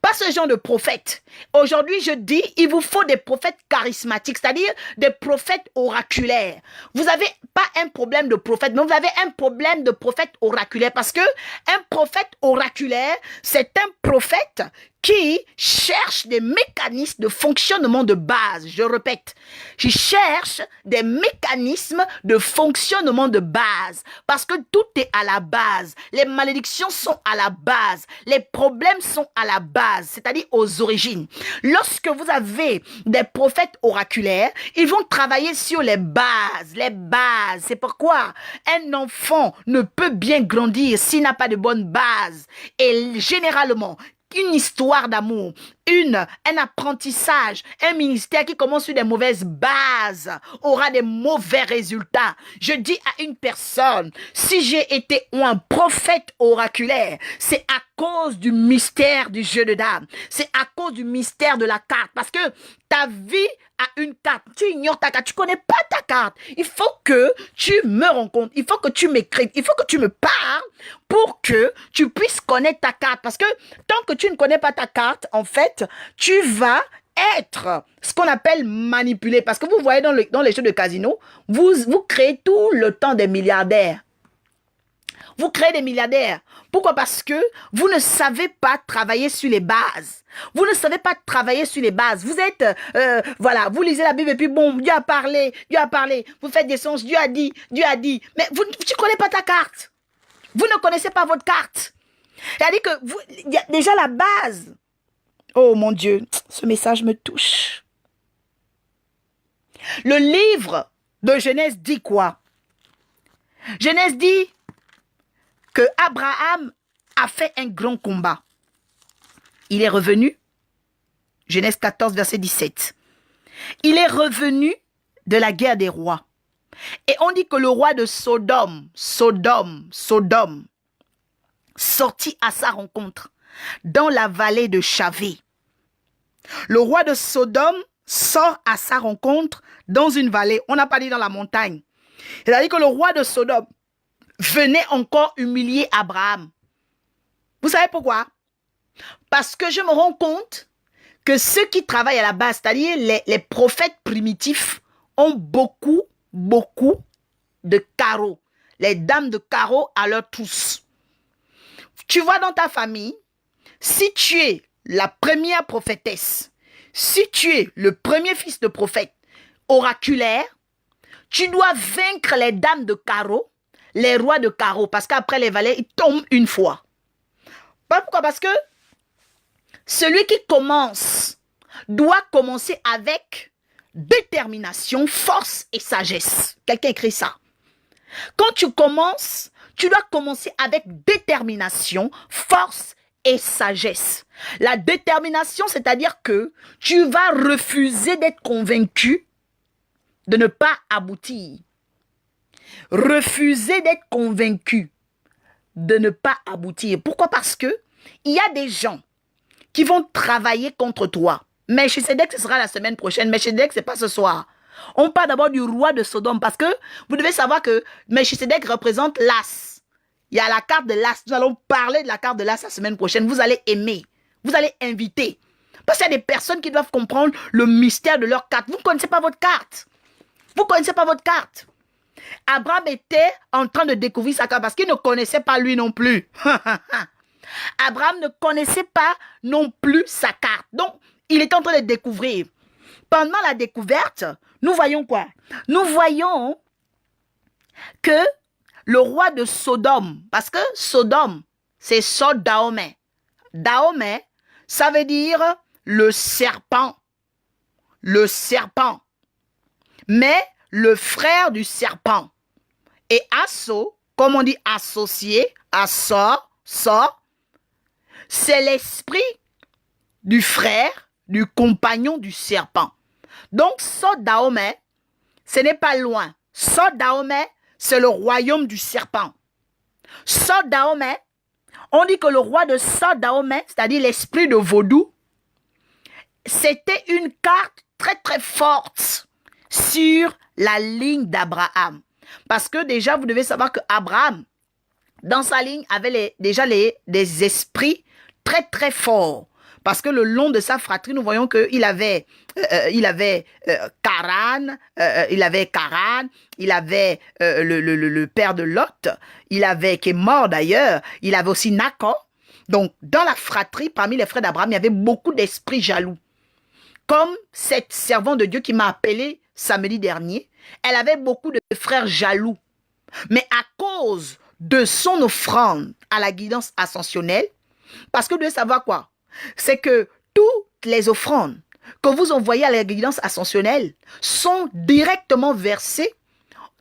[SPEAKER 2] Pas ce genre de prophètes. Aujourd'hui, je dis, il vous faut des prophètes charismatiques, c'est-à-dire des prophètes oraculaires. Vous n'avez pas un problème de prophète, mais vous avez un problème de prophète oraculaire parce que un prophète oraculaire, c'est un prophète qui cherche des mécanismes de fonctionnement de base. Je répète, qui cherche des mécanismes de fonctionnement de base parce que tout est à la base. Les malédictions sont à la base. Les problèmes sont à la base, c'est-à-dire aux origines. Lorsque vous avez des prophètes oraculaires, ils vont travailler sur les bases. Les bases, c'est pourquoi un enfant ne peut bien grandir s'il n'a pas de bonnes bases. Et généralement, une histoire d'amour, un apprentissage, un ministère qui commence sur des mauvaises bases aura des mauvais résultats. Je dis à une personne, si j'ai été un prophète oraculaire, c'est à cause du mystère du jeu de dames. C'est à cause du mystère de la carte. Parce que ta vie a une carte. Tu ignores ta carte. Tu connais pas ta carte. Il faut que tu me rencontres. Il faut que tu m'écrives. Il faut que tu me parles pour que tu puisses connaître ta carte. Parce que tant que tu ne connais pas ta carte, en fait, tu vas être ce qu'on appelle manipulé. Parce que vous voyez dans les jeux de casino, vous créez tout le temps des milliardaires. Vous créez des milliardaires. Pourquoi? Parce que vous ne savez pas travailler sur les bases. Vous ne savez pas travailler sur les bases. Vous êtes, voilà, vous lisez la Bible et puis bon, Dieu a parlé. Vous faites des songes, Dieu a dit. Mais tu ne connais pas ta carte. Vous ne connaissez pas votre carte. C'est-à-dire que il y a déjà la base. Oh mon Dieu, ce message me touche. Le livre de Genèse dit quoi? Genèse dit que Abraham a fait un grand combat. Il est revenu, Genèse 14, verset 17. Il est revenu de la guerre des rois. Et on dit que le roi de Sodome, sortit à sa rencontre dans la vallée de Chavé. Le roi de Sodome sort à sa rencontre dans une vallée. On n'a pas dit dans la montagne. C'est-à-dire que le roi de Sodome venait encore humilier Abraham. Vous savez pourquoi? Parce que je me rends compte que ceux qui travaillent à la base, c'est-à-dire les prophètes primitifs, ont beaucoup de carreaux. Les dames de carreaux à leur tous. Tu vois dans ta famille, si tu es la première prophétesse, si tu es le premier fils de prophète oraculaire, tu dois vaincre les dames de carreaux, les rois de carreaux, parce qu'après les valets, ils tombent une fois. Pourquoi? Parce que celui qui commence doit commencer avec détermination, force et sagesse. Quelqu'un écrit ça. Quand tu commences, tu dois commencer avec détermination, force et sagesse. La détermination, c'est-à-dire que tu vas refuser d'être convaincu de ne pas aboutir. Refuser d'être convaincu de ne pas aboutir. Pourquoi? Parce que il y a des gens qui vont travailler contre toi. Melchisedec, ce sera la semaine prochaine. Melchisedec, c'est pas ce soir. On parle d'abord du roi de Sodome parce que vous devez savoir que Melchisedec représente l'as. Il y a la carte de l'as. Nous allons parler de la carte de l'as la semaine prochaine. Vous allez aimer. Vous allez inviter. Parce qu'il y a des personnes qui doivent comprendre le mystère de leur carte. Vous ne connaissez pas votre carte. Vous ne connaissez pas votre carte. Abraham était en train de découvrir sa carte parce qu'il ne connaissait pas lui non plus. Abraham ne connaissait pas non plus sa carte. Donc, il était en train de découvrir. Pendant la découverte, nous voyons quoi? Nous voyons que le roi de Sodome, parce que Sodome, c'est Sodome. Dahomey, ça veut dire le serpent. Le serpent. Mais le frère du serpent. Et Asso comme on dit associé, c'est l'esprit du frère, du compagnon du serpent. Donc, Sodome, ce n'est pas loin. Sodome, c'est le royaume du serpent. Sodome, on dit que le roi de Sodome, c'est-à-dire l'esprit de vaudou, c'était une carte très très forte sur la ligne d'Abraham. Parce que déjà, vous devez savoir que Abraham, dans sa ligne, avait des esprits très très forts. Parce que le long de sa fratrie, nous voyons qu'il avait Karan, il avait le père de Lot, qui est mort d'ailleurs, il avait aussi Nacor. Donc, dans la fratrie, parmi les frères d'Abraham, il y avait beaucoup d'esprits jaloux. Comme cette servante de Dieu qui m'a appelé samedi dernier, elle avait beaucoup de frères jaloux. Mais à cause de son offrande à la guidance ascensionnelle, parce que vous devez savoir quoi? C'est que toutes les offrandes que vous envoyez à la guidance ascensionnelle sont directement versées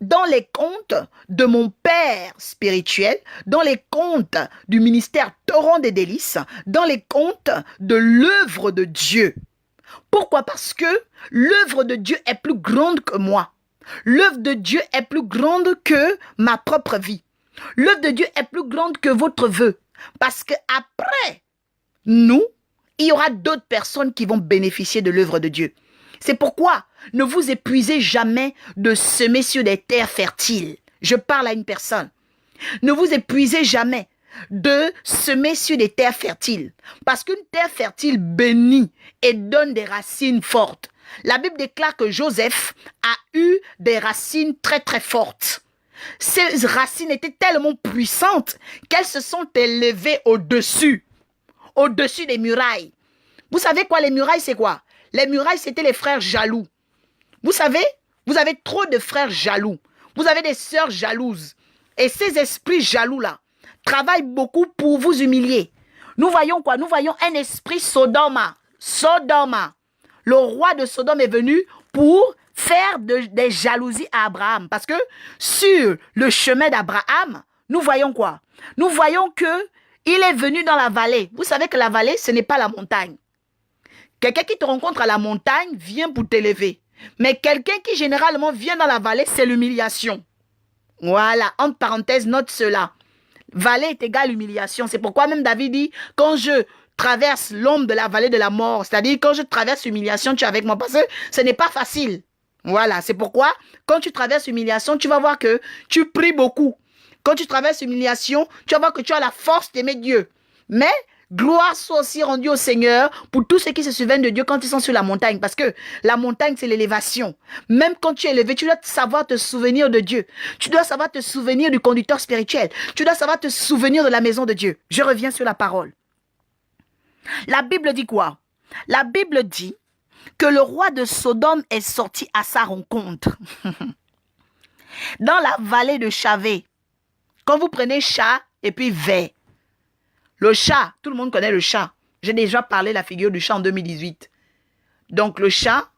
[SPEAKER 2] dans les comptes de mon Père spirituel, dans les comptes du ministère Torrent des Délices, dans les comptes de l'œuvre de Dieu. Pourquoi? Parce que l'œuvre de Dieu est plus grande que moi. L'œuvre de Dieu est plus grande que ma propre vie. L'œuvre de Dieu est plus grande que votre vœu. Parce que après nous, il y aura d'autres personnes qui vont bénéficier de l'œuvre de Dieu. C'est pourquoi ne vous épuisez jamais de semer sur des terres fertiles. Je parle à une personne. Ne vous épuisez jamais de semer sur des terres fertiles. Parce qu'une terre fertile bénit et donne des racines fortes. La Bible déclare que Joseph a eu des racines très très fortes. Ces racines étaient tellement puissantes qu'elles se sont élevées au-dessus des murailles. Vous savez quoi, les murailles, c'est quoi? Les murailles, c'était les frères jaloux. Vous savez, vous avez trop de frères jaloux. Vous avez des sœurs jalouses. Et ces esprits jaloux-là travaillent beaucoup pour vous humilier. Nous voyons quoi? Nous voyons un esprit Sodoma. Sodoma. Le roi de Sodome est venu pour faire des jalousies à Abraham. Parce que sur le chemin d'Abraham, nous voyons quoi? Nous voyons que il est venu dans la vallée. Vous savez que la vallée, ce n'est pas la montagne. Quelqu'un qui te rencontre à la montagne vient pour t'élever. Mais quelqu'un qui généralement vient dans la vallée, c'est l'humiliation. Voilà, entre parenthèses, note cela. Vallée est égale humiliation. C'est pourquoi même David dit, quand je traverse l'ombre de la vallée de la mort, c'est-à-dire quand je traverse l'humiliation, tu es avec moi. Parce que ce n'est pas facile. Voilà, c'est pourquoi quand tu traverses l'humiliation, tu vas voir que tu pries beaucoup. Quand tu traverses l'humiliation, tu vas voir que tu as la force d'aimer Dieu. Mais gloire soit aussi rendue au Seigneur pour tous ceux qui se souviennent de Dieu quand ils sont sur la montagne. Parce que la montagne, c'est l'élévation. Même quand tu es élevé, tu dois savoir te souvenir de Dieu. Tu dois savoir te souvenir du conducteur spirituel. Tu dois savoir te souvenir de la maison de Dieu. Je reviens sur la parole. La Bible dit quoi? La Bible dit que le roi de Sodome est sorti à sa rencontre. Dans la vallée de Chavé. Quand vous prenez chat et puis Vé. Le chat, tout le monde connaît le chat. J'ai déjà parlé de la figure du chat en 2018. Donc le chat,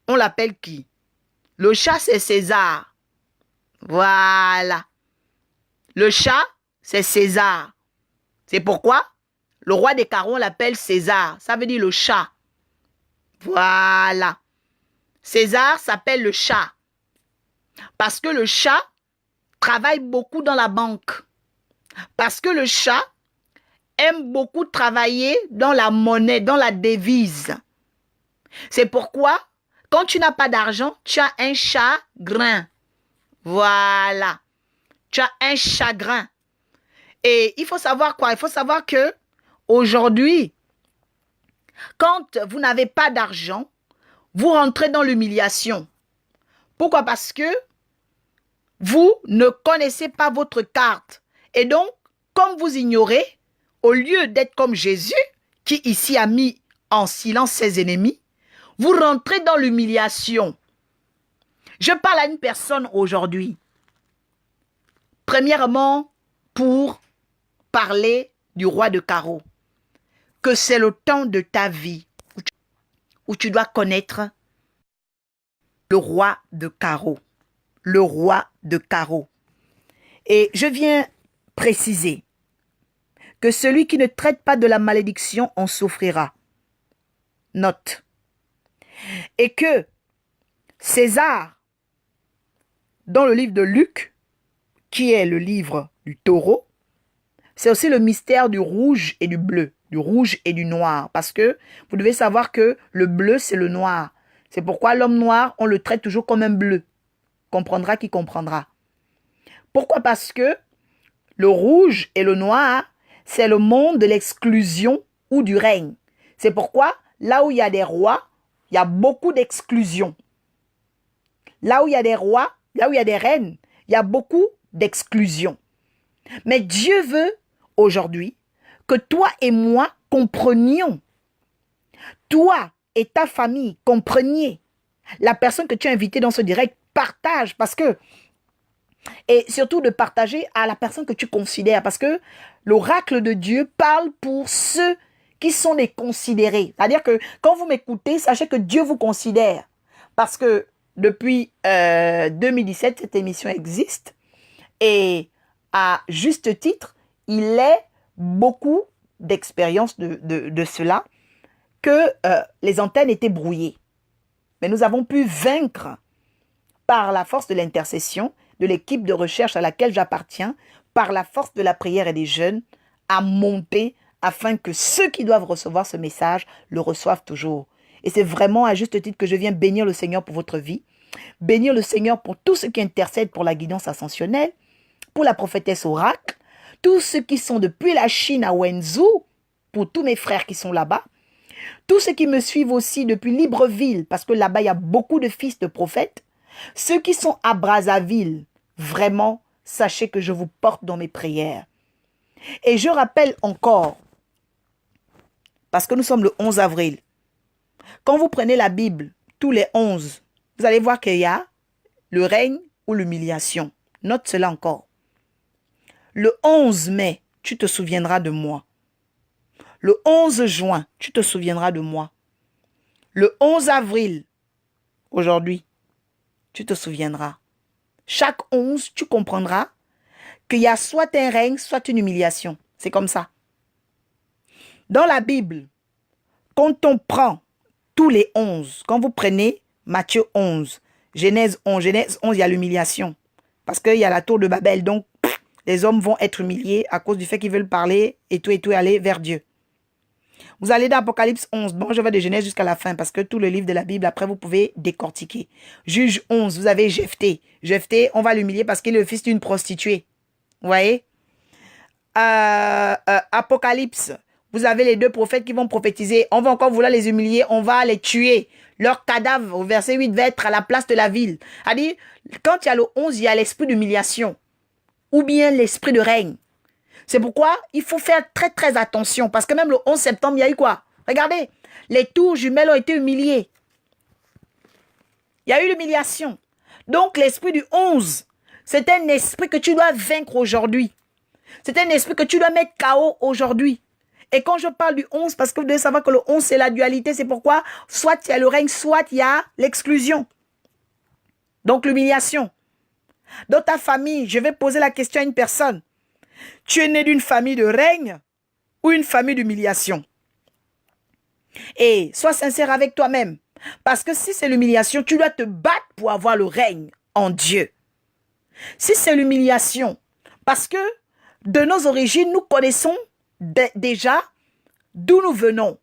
[SPEAKER 2] on l'appelle qui? Le chat, c'est César. Voilà. Le chat, c'est César. C'est pourquoi le roi des carreaux, on l'appelle César. Ça veut dire le chat. Voilà. César s'appelle le chat. Parce que le chat travaille beaucoup dans la banque. Parce que le chat aime beaucoup travailler dans la monnaie, dans la devise. C'est pourquoi, quand tu n'as pas d'argent, tu as un chagrin. Voilà. Tu as un chagrin. Et il faut savoir quoi? Il faut savoir que aujourd'hui, quand vous n'avez pas d'argent, vous rentrez dans l'humiliation. Pourquoi? Parce que vous ne connaissez pas votre carte. Et donc, comme vous ignorez, au lieu d'être comme Jésus, qui ici a mis en silence ses ennemis, vous rentrez dans l'humiliation. Je parle à une personne aujourd'hui. Premièrement, pour parler du roi de carreau. Que c'est le temps de ta vie où tu dois connaître le roi de carreau. Le roi de carreau. Et je viens préciser que celui qui ne traite pas de la malédiction en souffrira. Note. Et que César, dans le livre de Luc, qui est le livre du taureau, c'est aussi le mystère du rouge et du bleu, du rouge et du noir. Parce que vous devez savoir que le bleu, c'est le noir. C'est pourquoi l'homme noir, on le traite toujours comme un bleu. Comprendra qui comprendra. Pourquoi? Parce que le rouge et le noir, c'est le monde de l'exclusion ou du règne. C'est pourquoi, là où il y a des rois, il y a beaucoup d'exclusion. Là où il y a des rois, là où il y a des reines, il y a beaucoup d'exclusion. Mais Dieu veut, aujourd'hui, que toi et moi comprenions. Toi et ta famille compreniez. La personne que tu as invitée dans ce direct, partage parce que... Et surtout de partager à la personne que tu considères. Parce que l'oracle de Dieu parle pour ceux qui sont les considérés. C'est-à-dire que quand vous m'écoutez, sachez que Dieu vous considère. Parce que depuis 2017, cette émission existe. Et à juste titre, il est beaucoup d'expérience de cela que les antennes étaient brouillées. Mais nous avons pu vaincre par la force de l'intercession de l'équipe de recherche à laquelle j'appartiens, par la force de la prière et des jeûnes, à monter afin que ceux qui doivent recevoir ce message le reçoivent toujours. Et c'est vraiment à juste titre que je viens bénir le Seigneur pour votre vie, bénir le Seigneur pour tous ceux qui intercèdent pour la guidance ascensionnelle, pour la prophétesse oracle, tous ceux qui sont depuis la Chine à Wenzhou, pour tous mes frères qui sont là-bas, tous ceux qui me suivent aussi depuis Libreville, parce que là-bas, il y a beaucoup de fils de prophètes, ceux qui sont à Brazzaville, vraiment, sachez que je vous porte dans mes prières. Et je rappelle encore, parce que nous sommes le 11 avril, quand vous prenez la Bible, tous les 11, vous allez voir qu'il y a le règne ou l'humiliation. Note cela encore. Le 11 mai, tu te souviendras de moi. Le 11 juin, tu te souviendras de moi. Le 11 avril, aujourd'hui, tu te souviendras. Chaque 11, tu comprendras qu'il y a soit un règne, soit une humiliation. C'est comme ça. Dans la Bible, quand on prend tous les 11, quand vous prenez Matthieu 11, Genèse 11, il y a l'humiliation. Parce qu'il y a la tour de Babel. Donc, les hommes vont être humiliés à cause du fait qu'ils veulent parler et tout, aller vers Dieu. Vous allez dans Apocalypse 11. Bon, je vais de Genèse jusqu'à la fin parce que tout le livre de la Bible, après, vous pouvez décortiquer. Juge 11, vous avez Jephthé. Jephthé, on va l'humilier parce qu'il est le fils d'une prostituée. Vous voyez? Apocalypse, vous avez les deux prophètes qui vont prophétiser. On va encore vouloir les humilier, on va les tuer. Leur cadavre, au verset 8, va être à la place de la ville. C'est-à-dire, quand il y a le 11, il y a l'esprit d'humiliation. Ou bien l'esprit de règne. C'est pourquoi il faut faire très très attention. Parce que même le 11 septembre, il y a eu quoi? Regardez, les tours jumelles ont été humiliées. Il y a eu l'humiliation. Donc l'esprit du 11, c'est un esprit que tu dois vaincre aujourd'hui. C'est un esprit que tu dois mettre KO aujourd'hui. Et quand je parle du 11, parce que vous devez savoir que le 11, c'est la dualité. C'est pourquoi soit il y a le règne, soit il y a l'exclusion. Donc l'humiliation. Dans ta famille, je vais poser la question à une personne. Tu es né d'une famille de règne ou une famille d'humiliation? Et sois sincère avec toi-même. Parce que si c'est l'humiliation, tu dois te battre pour avoir le règne en Dieu. Si c'est l'humiliation, parce que de nos origines, nous connaissons déjà d'où nous venons.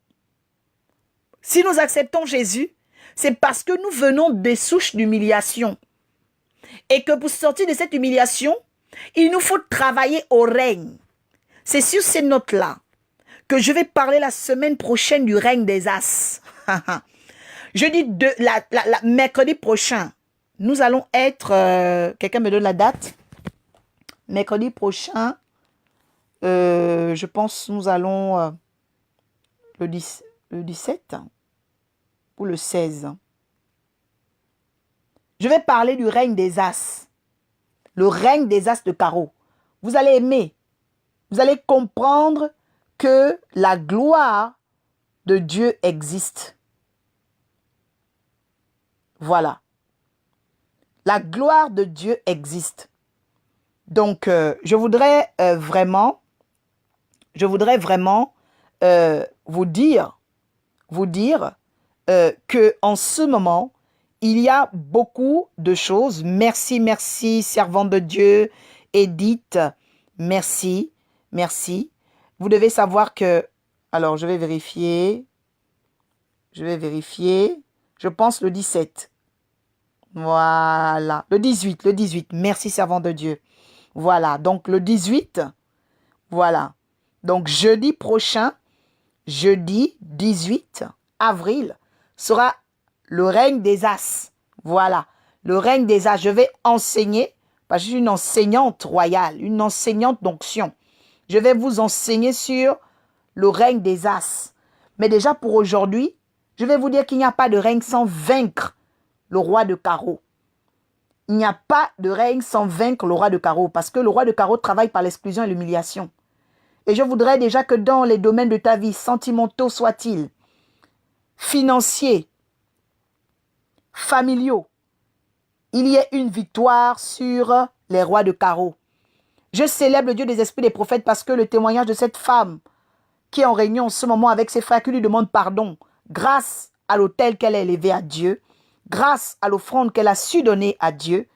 [SPEAKER 2] Si nous acceptons Jésus, c'est parce que nous venons des souches d'humiliation. Et que pour sortir de cette humiliation, il nous faut travailler au règne. C'est sur ces notes-là que je vais parler la semaine prochaine du règne des As. Je dis mercredi prochain, nous allons être... quelqu'un me donne la date? Mercredi prochain, je pense nous allons le 17 ou le 16. Je vais parler du règne des As. Le règne des As de carreau. Vous allez aimer. Vous allez comprendre que la gloire de Dieu existe. Voilà. La gloire de Dieu existe. Donc, je voudrais vraiment vous dire que en ce moment, il y a beaucoup de choses. Merci, merci, servante de Dieu, Edith. Merci, merci. Vous devez savoir que... Alors, je vais vérifier. Je pense le 17. Voilà. Le 18. Merci, servant de Dieu. Voilà. Donc, le 18. Voilà. Donc, jeudi prochain, jeudi 18 avril, sera le règne des As. Voilà. Le règne des As. Je vais enseigner, parce que je suis une enseignante royale, une enseignante d'onction. Je vais vous enseigner sur le règne des As. Mais déjà pour aujourd'hui, je vais vous dire qu'il n'y a pas de règne sans vaincre le roi de carreau. Il n'y a pas de règne sans vaincre le roi de carreau, parce que le roi de carreau travaille par l'exclusion et l'humiliation. Et je voudrais déjà que dans les domaines de ta vie, sentimentaux soient-ils, financiers, familiaux, il y ait une victoire sur les rois de carreau. Je célèbre le Dieu des esprits des prophètes parce que le témoignage de cette femme qui est en réunion en ce moment avec ses frères qui lui demandent pardon, grâce à l'autel qu'elle a élevé à Dieu, grâce à l'offrande qu'elle a su donner à Dieu,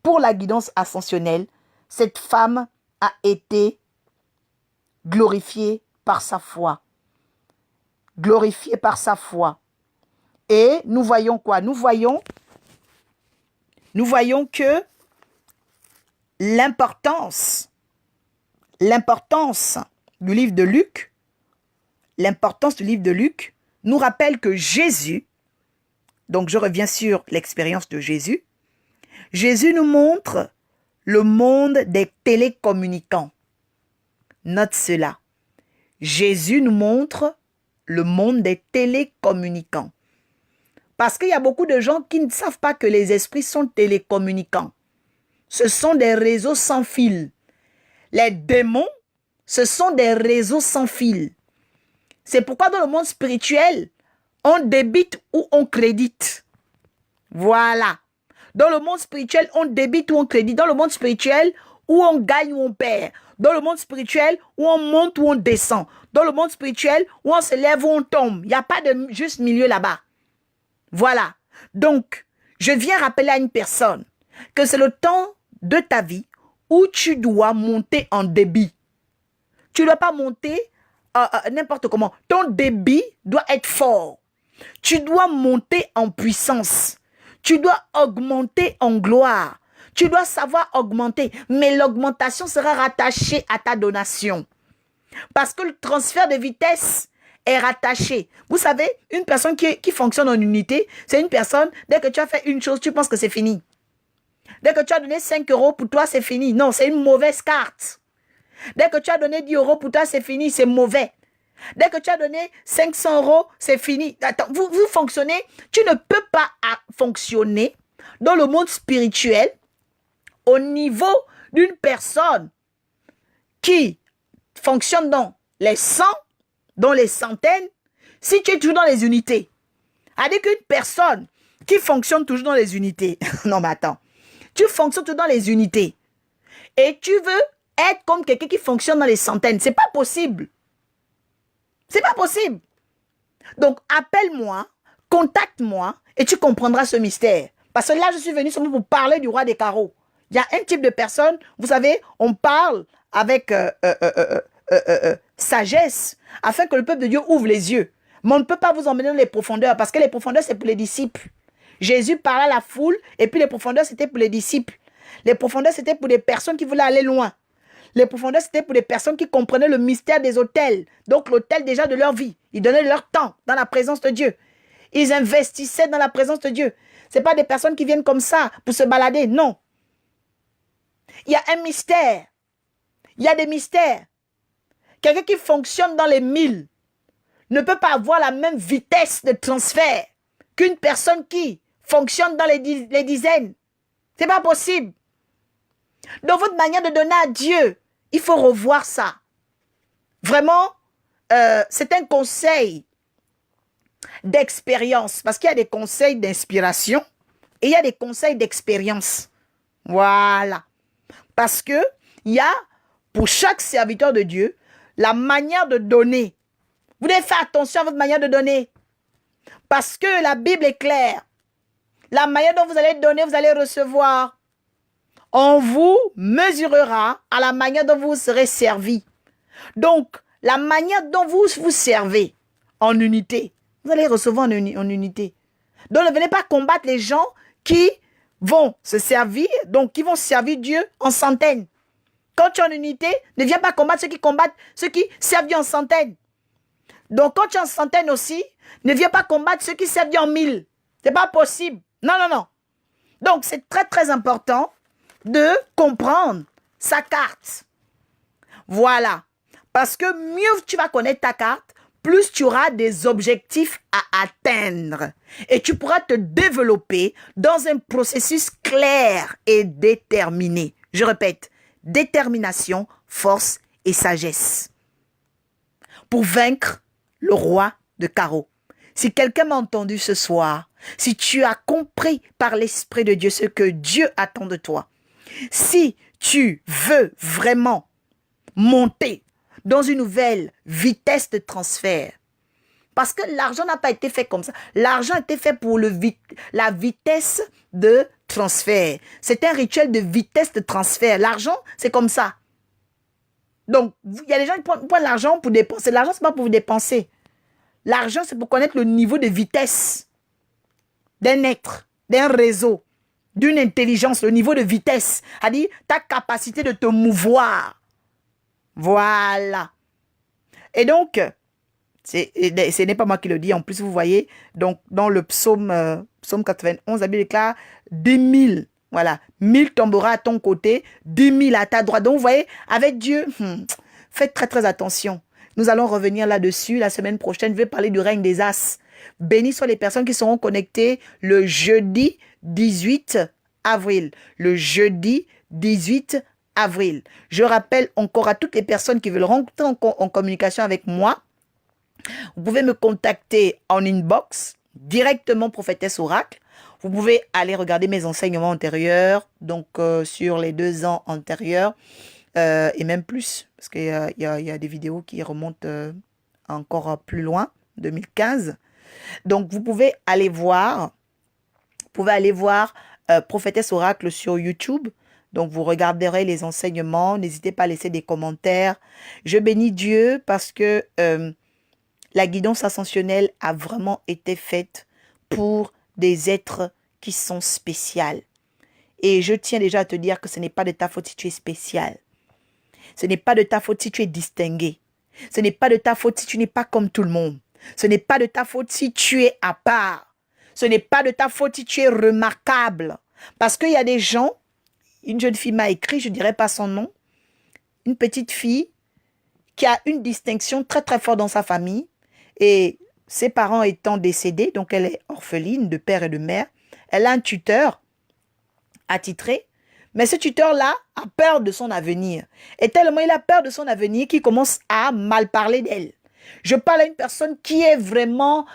[SPEAKER 2] pour la guidance ascensionnelle, cette femme a été glorifiée par sa foi. Glorifiée par sa foi. Et nous voyons quoi? Nous voyons que l'importance du livre de Luc, nous rappelle que Jésus, donc je reviens sur l'expérience de Jésus, Jésus nous montre le monde des télécommunicants. Note cela. Jésus nous montre le monde des télécommunicants. Parce qu'il y a beaucoup de gens qui ne savent pas que les esprits sont télécommunicants. Ce sont des réseaux sans fil. Les démons, ce sont des réseaux sans fil. C'est pourquoi dans le monde spirituel, on débite ou on crédite. Voilà. Dans le monde spirituel, on débite ou on crédite. Dans le monde spirituel, où on gagne ou on perd. Dans le monde spirituel, où on monte ou on descend. Dans le monde spirituel, où on se lève ou on tombe. Il n'y a pas de juste milieu là-bas. Voilà. Donc, je viens rappeler à une personne que c'est le temps de ta vie où tu dois monter en débit. Tu ne dois pas monter n'importe comment. Ton débit doit être fort. Tu dois monter en puissance. Tu dois augmenter en gloire. Tu dois savoir augmenter. Mais l'augmentation sera rattachée à ta donation. Parce que le transfert de vitesse est rattaché. Vous savez, une personne qui fonctionne en unité, c'est une personne, dès que tu as fait une chose, tu penses que c'est fini. Dès que tu as donné 5 euros, pour toi, c'est fini. Non, c'est une mauvaise carte. Dès que tu as donné 10 euros, pour toi, c'est fini, c'est mauvais. Dès que tu as donné 500 euros, c'est fini. Attends, vous fonctionnez, tu ne peux pas fonctionner dans le monde spirituel au niveau d'une personne qui fonctionne dans les cents, dans les centaines, si tu es toujours dans les unités. C'est-à-dire qu'une personne qui fonctionne toujours dans les unités, non mais attends, tu fonctionnes toujours dans les unités et tu veux être comme quelqu'un qui fonctionne dans les centaines, c'est pas possible. C'est pas possible. Donc, appelle-moi, contacte-moi et tu comprendras ce mystère. Parce que là, je suis venu seulement pour parler du roi des carreaux. Il y a un type de personne, vous savez, on parle avec sagesse afin que le peuple de Dieu ouvre les yeux. Mais on ne peut pas vous emmener dans les profondeurs parce que les profondeurs, c'est pour les disciples. Jésus parlait à la foule et puis les profondeurs, c'était pour les disciples. Les profondeurs, c'était pour des personnes qui voulaient aller loin. Les profondeurs, c'était pour des personnes qui comprenaient le mystère des autels. Donc, l'autel déjà de leur vie. Ils donnaient leur temps dans la présence de Dieu. Ils investissaient dans la présence de Dieu. Ce n'est pas des personnes qui viennent comme ça pour se balader. Non. Il y a un mystère. Il y a des mystères. Quelqu'un qui fonctionne dans les 1000 ne peut pas avoir la même vitesse de transfert qu'une personne qui fonctionne dans les dizaines. Ce n'est pas possible. Dans votre manière de donner à Dieu, il faut revoir ça. Vraiment, c'est un conseil d'expérience. Parce qu'il y a des conseils d'inspiration et il y a des conseils d'expérience. Voilà. Parce que il y a, pour chaque serviteur de Dieu, la manière de donner. Vous devez faire attention à votre manière de donner. Parce que la Bible est claire. La manière dont vous allez donner, vous allez recevoir. On vous mesurera à la manière dont vous serez servi. Donc, la manière dont vous vous servez en unité, vous allez recevoir en unité. Donc, ne venez pas combattre les gens qui vont se servir, donc qui vont servir Dieu en centaines. Quand tu es en unité, ne viens pas combattre ceux qui combattent, ceux qui servent Dieu en centaines. Donc, quand tu es en centaines aussi, ne viens pas combattre ceux qui servent Dieu en 1000. Ce n'est pas possible. Non, non, non. Donc, c'est très, très important de comprendre sa carte. Voilà. Parce que mieux tu vas connaître ta carte, plus tu auras des objectifs à atteindre. Et tu pourras te développer dans un processus clair et déterminé. Je répète, détermination, force et sagesse. Pour vaincre le roi de carreau. Si quelqu'un m'a entendu ce soir, si tu as compris par l'Esprit de Dieu ce que Dieu attend de toi, si tu veux vraiment monter dans une nouvelle vitesse de transfert, parce que l'argent n'a pas été fait comme ça. L'argent a été fait pour la vitesse de transfert. C'est un rituel de vitesse de transfert. L'argent, c'est comme ça. Donc, il y a des gens qui prennent l'argent pour dépenser. L'argent, ce n'est pas pour vous dépenser. L'argent, c'est pour connaître le niveau de vitesse d'un être, d'un réseau, d'une intelligence, le niveau de vitesse. C'est-à-dire ta capacité de te mouvoir. Voilà. Et donc, ce n'est pas moi qui le dis. En plus, vous voyez, donc dans le psaume 91, la Bible déclare 10 000. Voilà, 1000 tombera à ton côté, 10 000 à ta droite. Donc, vous voyez, avec Dieu, faites très, très attention. Nous allons revenir là-dessus la semaine prochaine. Je vais parler du règne des As. Bénis soient les personnes qui seront connectées le jeudi 18 avril. Le jeudi 18 avril. Je rappelle encore à toutes les personnes qui veulent rentrer en communication avec moi, vous pouvez me contacter en inbox, directement Prophétesse Oracle. Vous pouvez aller regarder mes enseignements antérieurs, donc sur les 2 ans antérieurs, et même plus, parce qu'il y a des vidéos qui remontent encore plus loin, 2015. Donc, vous pouvez aller voir, Prophétesse Oracle sur YouTube. Donc, vous regarderez les enseignements. N'hésitez pas à laisser des commentaires. Je bénis Dieu parce que la guidance ascensionnelle a vraiment été faite pour des êtres qui sont spéciaux. Et je tiens déjà à te dire que ce n'est pas de ta faute si tu es spécial. Ce n'est pas de ta faute si tu es distingué. Ce n'est pas de ta faute si tu n'es pas comme tout le monde. Ce n'est pas de ta faute si tu es à part. Ce n'est pas de ta faute si tu es remarquable. Parce qu'il y a des gens, une jeune fille m'a écrit, je ne dirai pas son nom, une petite fille qui a une distinction très très forte dans sa famille et ses parents étant décédés, donc elle est orpheline de père et de mère, elle a un tuteur attitré, mais ce tuteur-là a peur de son avenir. Et tellement il a peur de son avenir qu'il commence à mal parler d'elle. Je parle à une personne qui est vraiment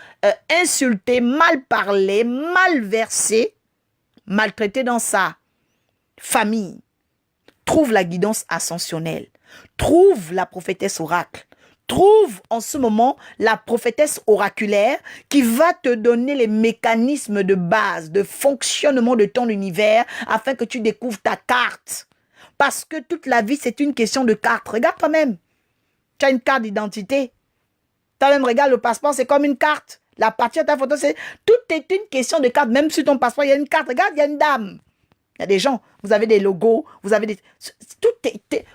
[SPEAKER 2] insultée, mal parlée, mal versée, maltraitée dans sa famille. Trouve la guidance ascensionnelle. Trouve la prophétesse oracle. Trouve en ce moment la prophétesse oraculaire qui va te donner les mécanismes de base, de fonctionnement de ton univers afin que tu découvres ta carte. Parce que toute la vie, c'est une question de carte. Regarde toi-même. Tu as une carte d'identité. Toi-même, regarde le passeport, c'est comme une carte. La partie de ta photo, c'est... Tout est une question de carte. Même sur ton passeport, il y a une carte. Regarde, il y a une dame. Il y a des gens, vous avez des logos, vous avez des...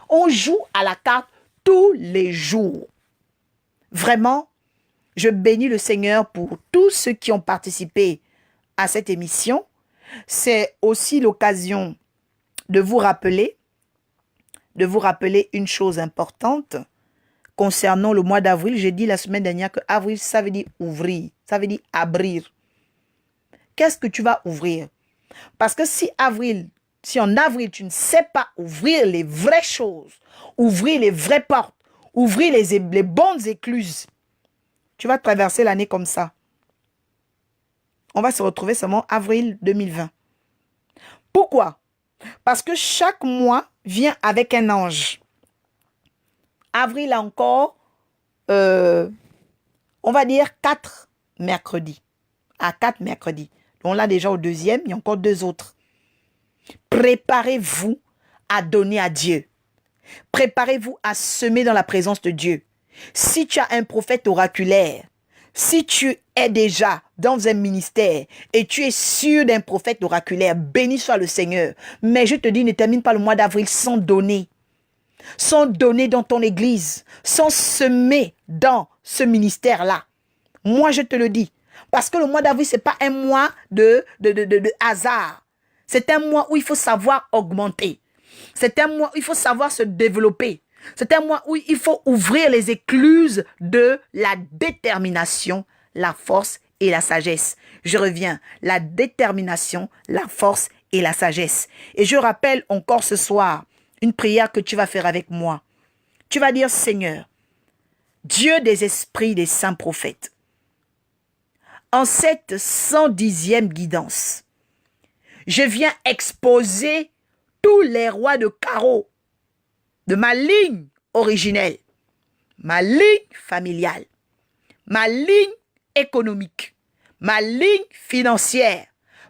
[SPEAKER 2] On joue à la carte tous les jours. Vraiment, je bénis le Seigneur pour tous ceux qui ont participé à cette émission. C'est aussi l'occasion de vous rappeler une chose importante concernant le mois d'avril. J'ai dit la semaine dernière que avril, ça veut dire ouvrir, ça veut dire abrir. Qu'est-ce que tu vas ouvrir? Parce que si en avril, tu ne sais pas ouvrir les vraies choses, ouvrir les vraies portes, ouvrir les bonnes écluses, tu vas traverser l'année comme ça. On va se retrouver seulement avril 2020. Pourquoi? Parce que chaque mois vient avec un ange. Avril a encore, on va dire 4 mercredis. À 4 mercredis. On l'a déjà au deuxième, il y a encore 2 autres. Préparez-vous à donner à Dieu. Préparez-vous à semer dans la présence de Dieu. Si tu as un prophète oraculaire, si tu es déjà dans un ministère et tu es sûr d'un prophète oraculaire, béni soit le Seigneur. Mais je te dis, ne termine pas le mois d'avril sans donner. Sans donner dans ton église, sans semer dans ce ministère-là. Moi, je te le dis. Parce que le mois d'avril, ce n'est pas un mois de hasard. C'est un mois où il faut savoir augmenter. C'est un mois où il faut savoir se développer. C'est un mois où il faut ouvrir les écluses de la détermination, la force et la sagesse. Je reviens, la détermination, la force et la sagesse. Et je rappelle encore ce soir une prière que tu vas faire avec moi. Tu vas dire, Seigneur, Dieu des esprits des saints prophètes, en cette 110e guidance, je viens exposer tous les rois de carreau de ma ligne originelle, ma ligne familiale, ma ligne économique, ma ligne financière,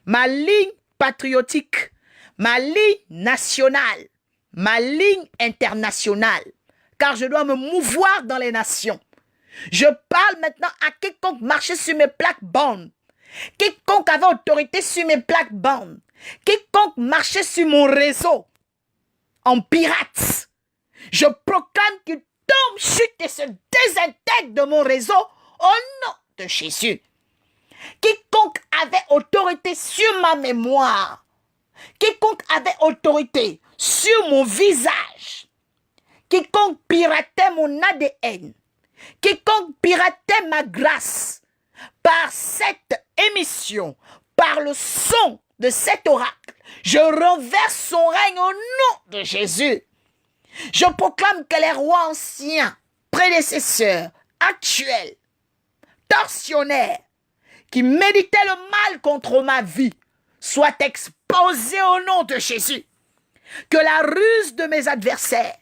[SPEAKER 2] ma ligne patriotique, ma ligne nationale, ma ligne internationale, car je dois me mouvoir dans les nations. Je parle maintenant à quiconque marchait sur mes plaques-bandes, quiconque avait autorité sur mes plaques-bandes, quiconque marchait sur mon réseau en pirate. Je proclame qu'il tombe, chute et se désintègre de mon réseau au nom de Jésus. Quiconque avait autorité sur ma mémoire, quiconque avait autorité sur mon visage, quiconque piratait mon ADN, quiconque piratait ma grâce, par cette émission, par le son de cet oracle, je renverse son règne au nom de Jésus. Je proclame que les rois anciens, prédécesseurs, actuels, tortionnaires, qui méditaient le mal contre ma vie, soient exposés au nom de Jésus. Que la ruse de mes adversaires,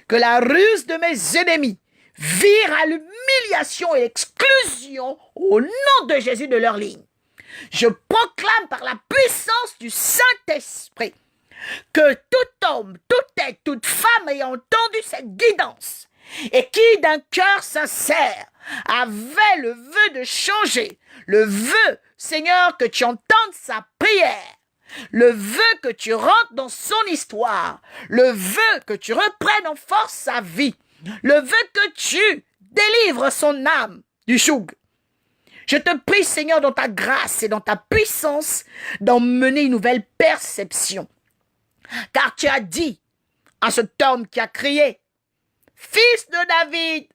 [SPEAKER 2] que la ruse de mes ennemis vire à l'humiliation et l'exclusion au nom de Jésus de leur ligne. Je proclame par la puissance du Saint-Esprit que tout homme, toute tête, toute femme ayant entendu cette guidance et qui d'un cœur sincère avait le vœu de changer, le vœu, Seigneur, que tu entendes sa prière, le vœu que tu rentres dans son histoire, le vœu que tu reprennes en force sa vie, le vœu que tu délivres son âme du joug. Je te prie, Seigneur, dans ta grâce et dans ta puissance, d'emmener une nouvelle perception. Car tu as dit à cet homme qui a crié, « Fils de David »,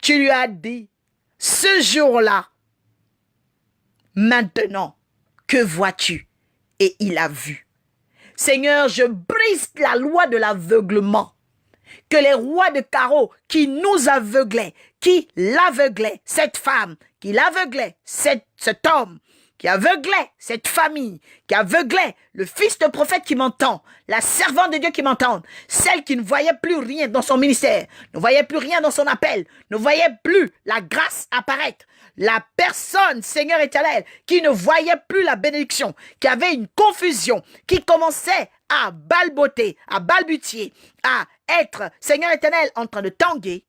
[SPEAKER 2] tu lui as dit, ce jour-là, maintenant, que vois-tu? Et il a vu. Seigneur, je brise la loi de l'aveuglement. Que les rois de carreau qui nous aveuglaient, qui l'aveuglaient, cette femme, qui l'aveuglait, cet homme, qui aveuglait cette famille, qui aveuglait le fils de prophète qui m'entend, la servante de Dieu qui m'entend, celle qui ne voyait plus rien dans son ministère, ne voyait plus rien dans son appel, ne voyait plus la grâce apparaître, la personne, Seigneur éternel, qui ne voyait plus la bénédiction, qui avait une confusion, qui commençait à balboter, à balbutier, à être, Seigneur éternel, en train de tanguer.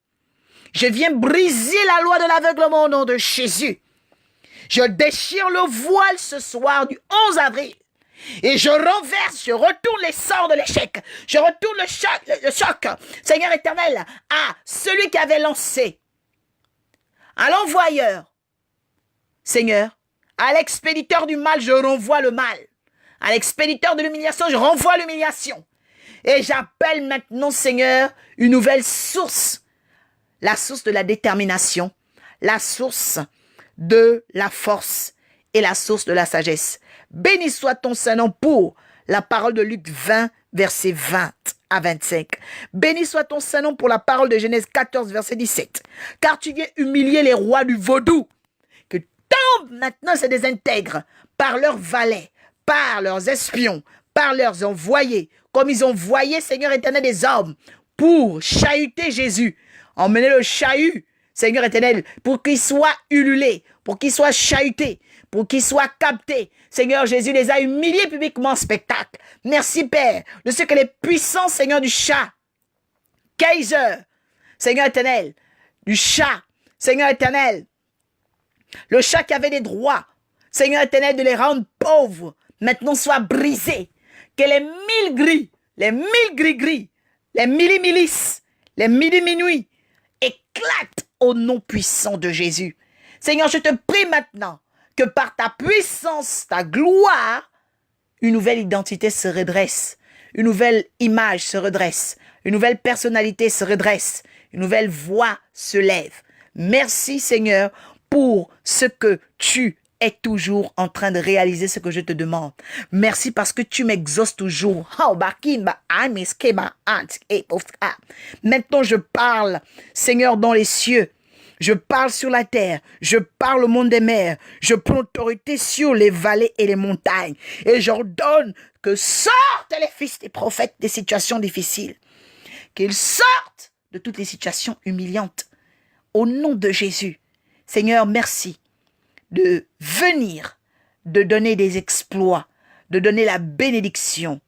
[SPEAKER 2] Je viens briser la loi de l'aveuglement au nom de Jésus. Je déchire le voile ce soir du 11 avril. Et je renverse, je retourne les sorts de l'échec. Je retourne le choc, Seigneur éternel, à celui qui avait lancé, à l'envoyeur. Seigneur, à l'expéditeur du mal, je renvoie le mal. À l'expéditeur de l'humiliation, je renvoie l'humiliation. Et j'appelle maintenant, Seigneur, une nouvelle source. La source de la détermination, la source de la force et la source de la sagesse. Béni soit ton Saint-Nom pour la parole de Luc 20, versets 20 à 25. Béni soit ton Saint-Nom pour la parole de Genèse 14, verset 17. Car tu viens humilier les rois du vaudou, que tombent maintenant se désintègrent par leurs valets, par leurs espions, par leurs envoyés, comme ils ont envoyé, Seigneur éternel, des hommes pour chahuter Jésus. Emmenez le chahut, Seigneur éternel, pour qu'il soit ululé, pour qu'il soit chahuté, pour qu'il soit capté. Seigneur Jésus les a humiliés publiquement en spectacle. Merci Père, de ce que les puissants, Seigneur du chat, Kaiser, Seigneur éternel, du chat, Seigneur éternel, le chat qui avait des droits, Seigneur éternel, de les rendre pauvres, maintenant soit brisé. Que les 1000 gris, les 1000 gris-gris, les milli-milices, les midi-minuit éclatent au nom puissant de Jésus. Seigneur, je te prie maintenant que par ta puissance, ta gloire, une nouvelle identité se redresse, une nouvelle image se redresse, une nouvelle personnalité se redresse, une nouvelle voix se lève. Merci Seigneur pour ce que tu es toujours en train de réaliser ce que je te demande. Merci parce que tu m'exauces toujours. Maintenant je parle, Seigneur, dans les cieux. Je parle sur la terre, je parle au monde des mers, je prends autorité sur les vallées et les montagnes. Et j'ordonne que sortent les fils des prophètes des situations difficiles. Qu'ils sortent de toutes les situations humiliantes. Au nom de Jésus. Seigneur, merci de venir, de donner des exploits, de donner la bénédiction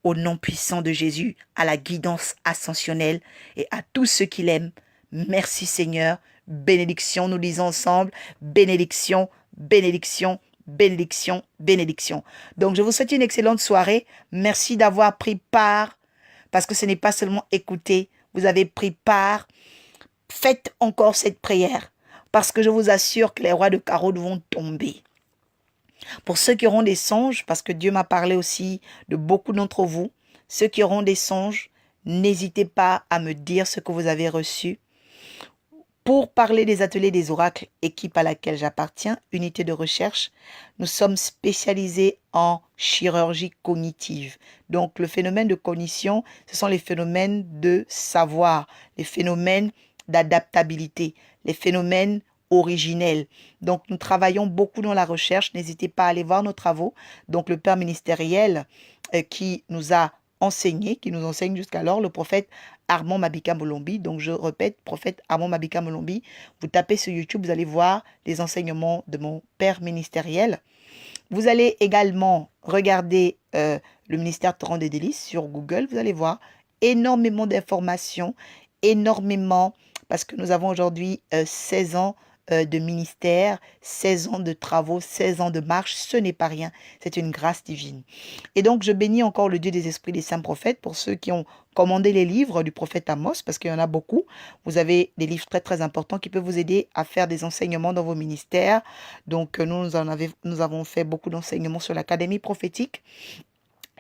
[SPEAKER 2] au nom puissant de Jésus, à la guidance ascensionnelle et à tous ceux qui l'aiment. Merci Seigneur. Bénédiction, nous disons ensemble, bénédiction, bénédiction, bénédiction, bénédiction. Donc, je vous souhaite une excellente soirée. Merci d'avoir pris part, parce que ce n'est pas seulement écouter, vous avez pris part. Faites encore cette prière, parce que je vous assure que les rois de carreau vont tomber. Pour ceux qui auront des songes, parce que Dieu m'a parlé aussi de beaucoup d'entre vous, ceux qui auront des songes, n'hésitez pas à me dire ce que vous avez reçu. Pour parler des ateliers des oracles, équipe à laquelle j'appartiens, unité de recherche, nous sommes spécialisés en chirurgie cognitive. Donc, le phénomène de cognition, ce sont les phénomènes de savoir, les phénomènes d'adaptabilité, les phénomènes originels. Donc, nous travaillons beaucoup dans la recherche. N'hésitez pas à aller voir nos travaux. Donc, le père ministériel qui nous a enseigné, qui nous enseigne jusqu'alors, le prophète Armand Mabika Molombi. Donc, je répète, prophète Armand Mabika Molombi. Vous tapez sur YouTube, vous allez voir les enseignements de mon père ministériel. Vous allez également regarder le ministère Torrent des Délices sur Google. Vous allez voir énormément d'informations, énormément, parce que nous avons aujourd'hui 16 ans de ministère, 16 ans de travaux, 16 ans de marche, ce n'est pas rien, c'est une grâce divine. Et donc, je bénis encore le Dieu des esprits des saints prophètes pour ceux qui ont commandé les livres du prophète Amos, parce qu'il y en a beaucoup. Vous avez des livres très très importants qui peuvent vous aider à faire des enseignements dans vos ministères. Donc, nous avons fait beaucoup d'enseignements sur l'académie prophétique.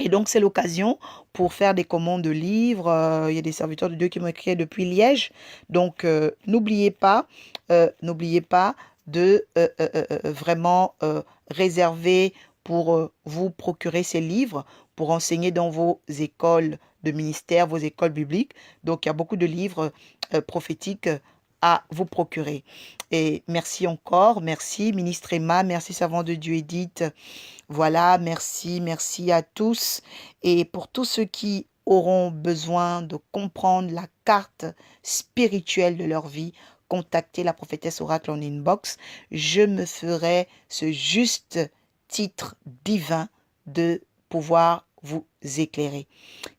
[SPEAKER 2] Et donc, c'est l'occasion pour faire des commandes de livres. Il y a des serviteurs de Dieu qui m'ont écrit depuis Liège. Donc, n'oubliez pas de vraiment réserver pour vous procurer ces livres pour enseigner dans vos écoles de ministère, vos écoles bibliques. Donc, il y a beaucoup de livres prophétiques à vous procurer. Et merci encore, merci ministre Emma, merci servant de Dieu Edith. Voilà, merci à tous. Et pour tous ceux qui auront besoin de comprendre la carte spirituelle de leur vie, contactez la prophétesse oracle en inbox. Je me ferai ce juste titre divin de pouvoir vous éclairer.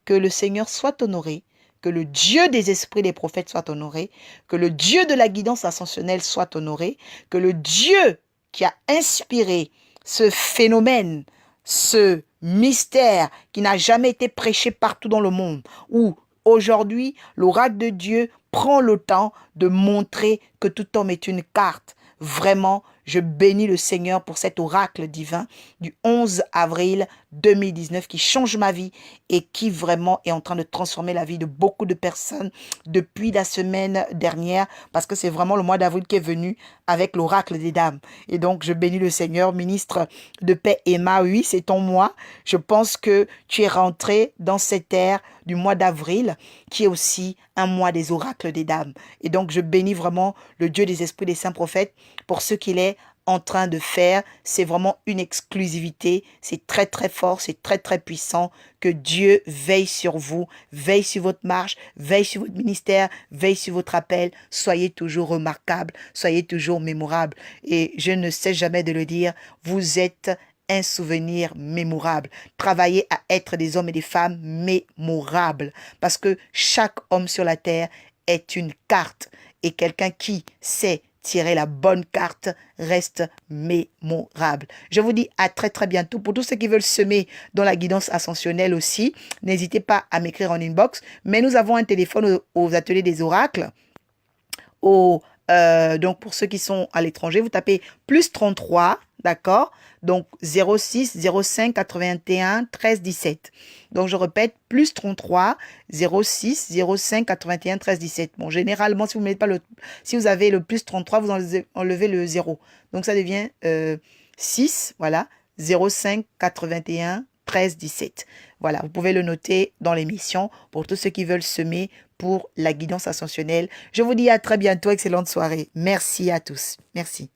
[SPEAKER 2] Que le Seigneur soit honoré, que le Dieu des esprits des prophètes soit honoré, que le Dieu de la guidance ascensionnelle soit honoré, que le Dieu qui a inspiré ce phénomène, ce mystère qui n'a jamais été prêché partout dans le monde, où aujourd'hui l'oracle de Dieu prend le temps de montrer que tout homme est une carte. Vraiment, je bénis le Seigneur pour cet oracle divin du 11 avril 2019 qui change ma vie et qui vraiment est en train de transformer la vie de beaucoup de personnes depuis la semaine dernière, parce que c'est vraiment le mois d'avril qui est venu avec l'oracle des dames. Et donc, je bénis le Seigneur, ministre de paix Emma. Oui, c'est ton mois. Je pense que tu es rentré dans cette ère du mois d'avril qui est aussi un mois des oracles des dames. Et donc, je bénis vraiment le Dieu des esprits des saints prophètes pour ce qu'il est
[SPEAKER 1] en train de faire, c'est vraiment une exclusivité. C'est très, très fort, c'est très, très puissant. Que Dieu veille sur vous, veille sur votre marche, veille sur votre ministère, veille sur votre appel. Soyez toujours remarquables, soyez toujours mémorables. Et je ne sais jamais de le dire, vous êtes un souvenir mémorable. Travaillez à être des hommes et des femmes mémorables. Parce que chaque homme sur la terre est une carte. Et quelqu'un qui sait tirer la bonne carte reste mémorable. Je vous dis à très très bientôt. Pour tous ceux qui veulent semer dans la guidance ascensionnelle aussi, n'hésitez pas à m'écrire en inbox. Mais nous avons un téléphone aux ateliers des oracles. Donc pour ceux qui sont à l'étranger, vous tapez plus 33, d'accord? Donc 06 05 81 13 17. Donc je répète, plus 33 06 05 81 13 17. Bon, généralement, si vous mettez pas si vous avez le plus 33, vous enlevez le 0. Donc ça devient 6, voilà, 05 81 13 17. Voilà, vous pouvez le noter dans l'émission pour tous ceux qui veulent semer pour la guidance ascensionnelle. Je vous dis à très bientôt, excellente soirée. Merci à tous. Merci.